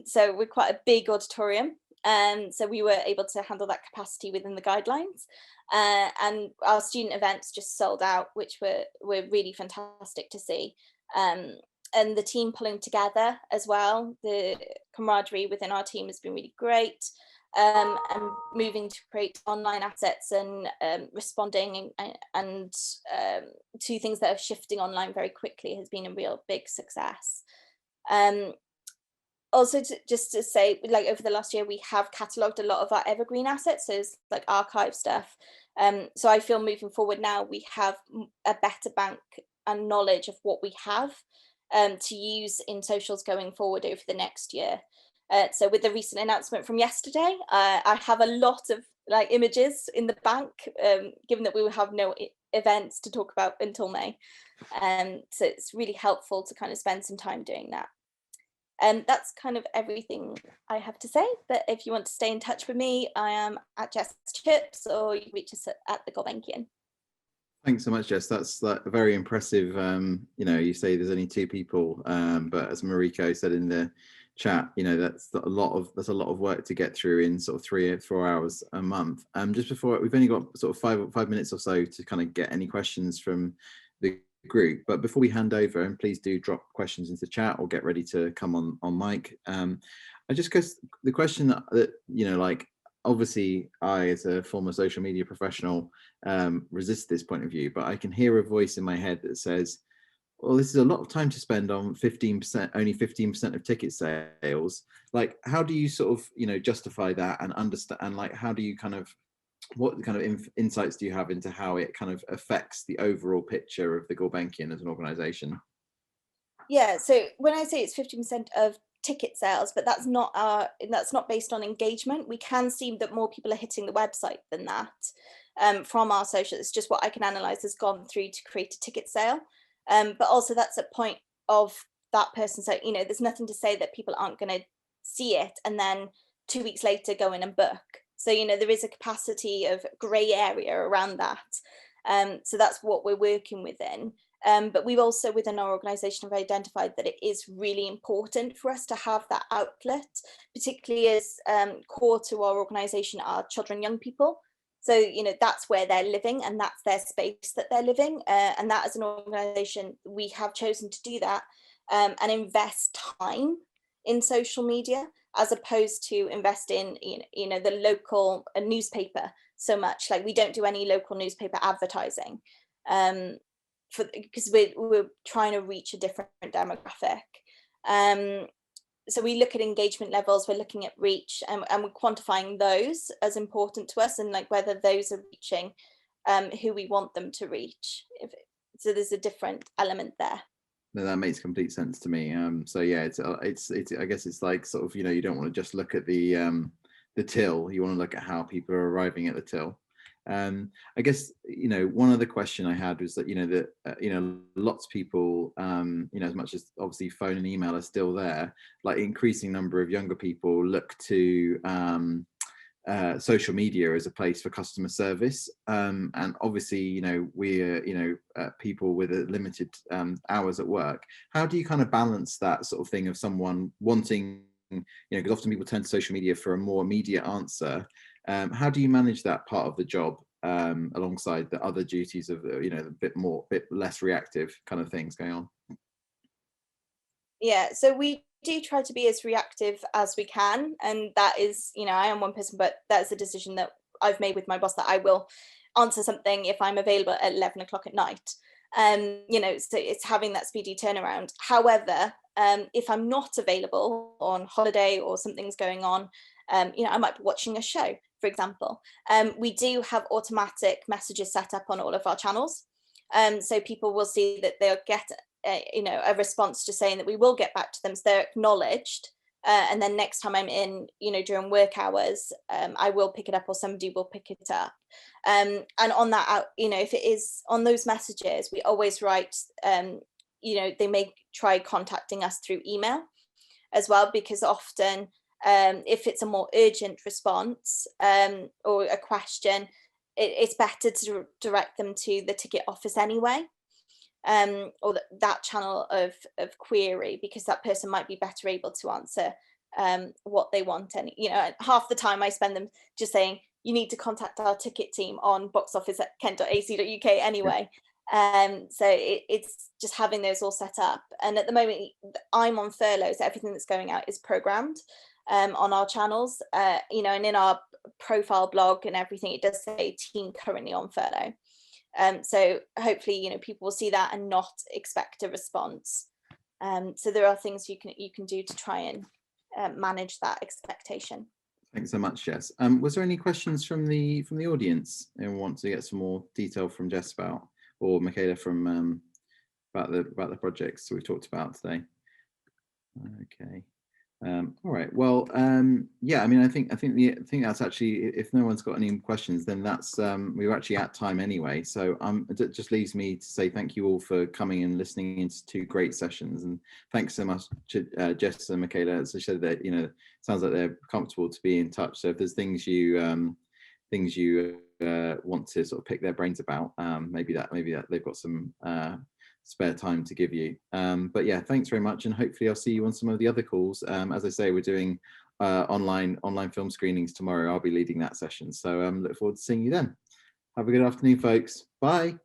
So we're quite a big auditorium. So we were able to handle that capacity within the guidelines. And our student events just sold out, which were really fantastic to see. And the team pulling together as well, the camaraderie within our team has been really great. And moving to create online assets and responding and to things that are shifting online very quickly has been a real big success. Also, just to say, like over the last year, we have catalogued a lot of our evergreen assets, so it's like archive stuff. So I feel moving forward now, we have a better bank and knowledge of what we have to use in socials going forward over the next year. So with the recent announcement from yesterday, I have a lot of like images in the bank, given that we will have no events to talk about until May. So it's really helpful to kind of spend some time doing that. And that's kind of everything I have to say. But if you want to stay in touch with me, I am at Jess Chips, or you can reach us at the Gorbachev. Thanks so much, Jess. That's like very impressive. You know, you say there's only 2 people, but as Mariko said in the chat, you know, that's a lot of work to get through in sort of 3 or 4 hours a month. Just before, we've only got sort of 5 minutes or so to kind of get any questions from the group, but before we hand over, and please do drop questions into chat or get ready to come on mic. I just guess the question that you know, like, obviously I as a former social media professional resist this point of view, but I can hear a voice in my head that says, well, this is a lot of time to spend on 15%, only 15% of ticket sales. Like, how do you sort of, you know, justify that and understand, and like, how do you kind of, what kind of insights do you have into how it kind of affects the overall picture of the Gorbachev as an organization? Yeah, so when I say it's 50% of ticket sales, but that's not based on engagement. We can see that more people are hitting the website than that from our social. It's just what I can analyze has gone through to create a ticket sale. But also that's a point of that person. So, you know, there's nothing to say that people aren't going to see it and then 2 weeks later go in and book. So, you know, there is a capacity of grey area around that. So that's what we're working within. But we've also within our organisation have identified that it is really important for us to have that outlet, particularly as core to our organisation are children and young people. So, you know, that's where they're living and that's their space that they're living. And that as an organisation, we have chosen to do that and invest time in social media, as opposed to invest in, you know, the local newspaper so much. Like, we don't do any local newspaper advertising because we're trying to reach a different demographic. So we look at engagement levels, we're looking at reach, and we're quantifying those as important to us, and like whether those are reaching who we want them to reach. So there's a different element there. No, that makes complete sense to me. So yeah, it's I guess it's like sort of, you know, you don't want to just look at the till, you want to look at how people are arriving at the till. I guess, you know, one other question I had was that, you know, that you know, lots of people, you know, as much as obviously phone and email are still there, like increasing number of younger people look to social media as a place for customer service, and obviously, you know, we're, you know, people with a limited hours at work. How do you kind of balance that sort of thing of someone wanting, you know, because often people turn to social media for a more immediate answer. How do you manage that part of the job alongside the other duties of, you know, a bit less reactive kind of things going on? Yeah, so we do try to be as reactive as we can, and that is, you know, I am one person, but that's a decision that I've made with my boss, that I will answer something if I'm available at 11 o'clock at night. You know, so it's having that speedy turnaround. However, if I'm not available on holiday or something's going on, you know, I might be watching a show, for example. We do have automatic messages set up on all of our channels. So people will see that they'll get you know, a response to saying that we will get back to them, so they're acknowledged, and then next time I'm in, you know, during work hours, I will pick it up, or somebody will pick it up. And on that, you know, if it is on those messages, we always write you know, they may try contacting us through email as well, because often if it's a more urgent response or a question, it's better to direct them to the ticket office anyway, or that channel of query, because that person might be better able to answer what they want. And, you know, half the time I spend them just saying, you need to contact our ticket team on boxoffice@kent.ac.uk anyway. So it's just having those all set up. And at the moment I'm on furlough, so everything that's going out is programmed on our channels, you know, and in our profile blog and everything, it does say team currently on furlough. So hopefully, you know, people will see that and not expect a response. So there are things you can do to try and manage that expectation. Thanks so much, Jess. Was there any questions from the audience and want to get some more detail from Jess about, or Michaela from about the projects we've talked about today? Okay. All right. Well, yeah. I mean, I think that's actually, if no one's got any questions, then that's we're actually at time anyway. So it just leaves me to say thank you all for coming and listening into 2 great sessions, and thanks so much to Jess and Michaela. As I said, that, you know, sounds like they're comfortable to be in touch. So if there's things you want to sort of pick their brains about, maybe that they've got some spare time to give you. But yeah, thanks very much, and hopefully I'll see you on some of the other calls. As I say, we're doing online film screenings tomorrow. I'll be leading that session, so look forward to seeing you then. Have a good afternoon, folks. Bye.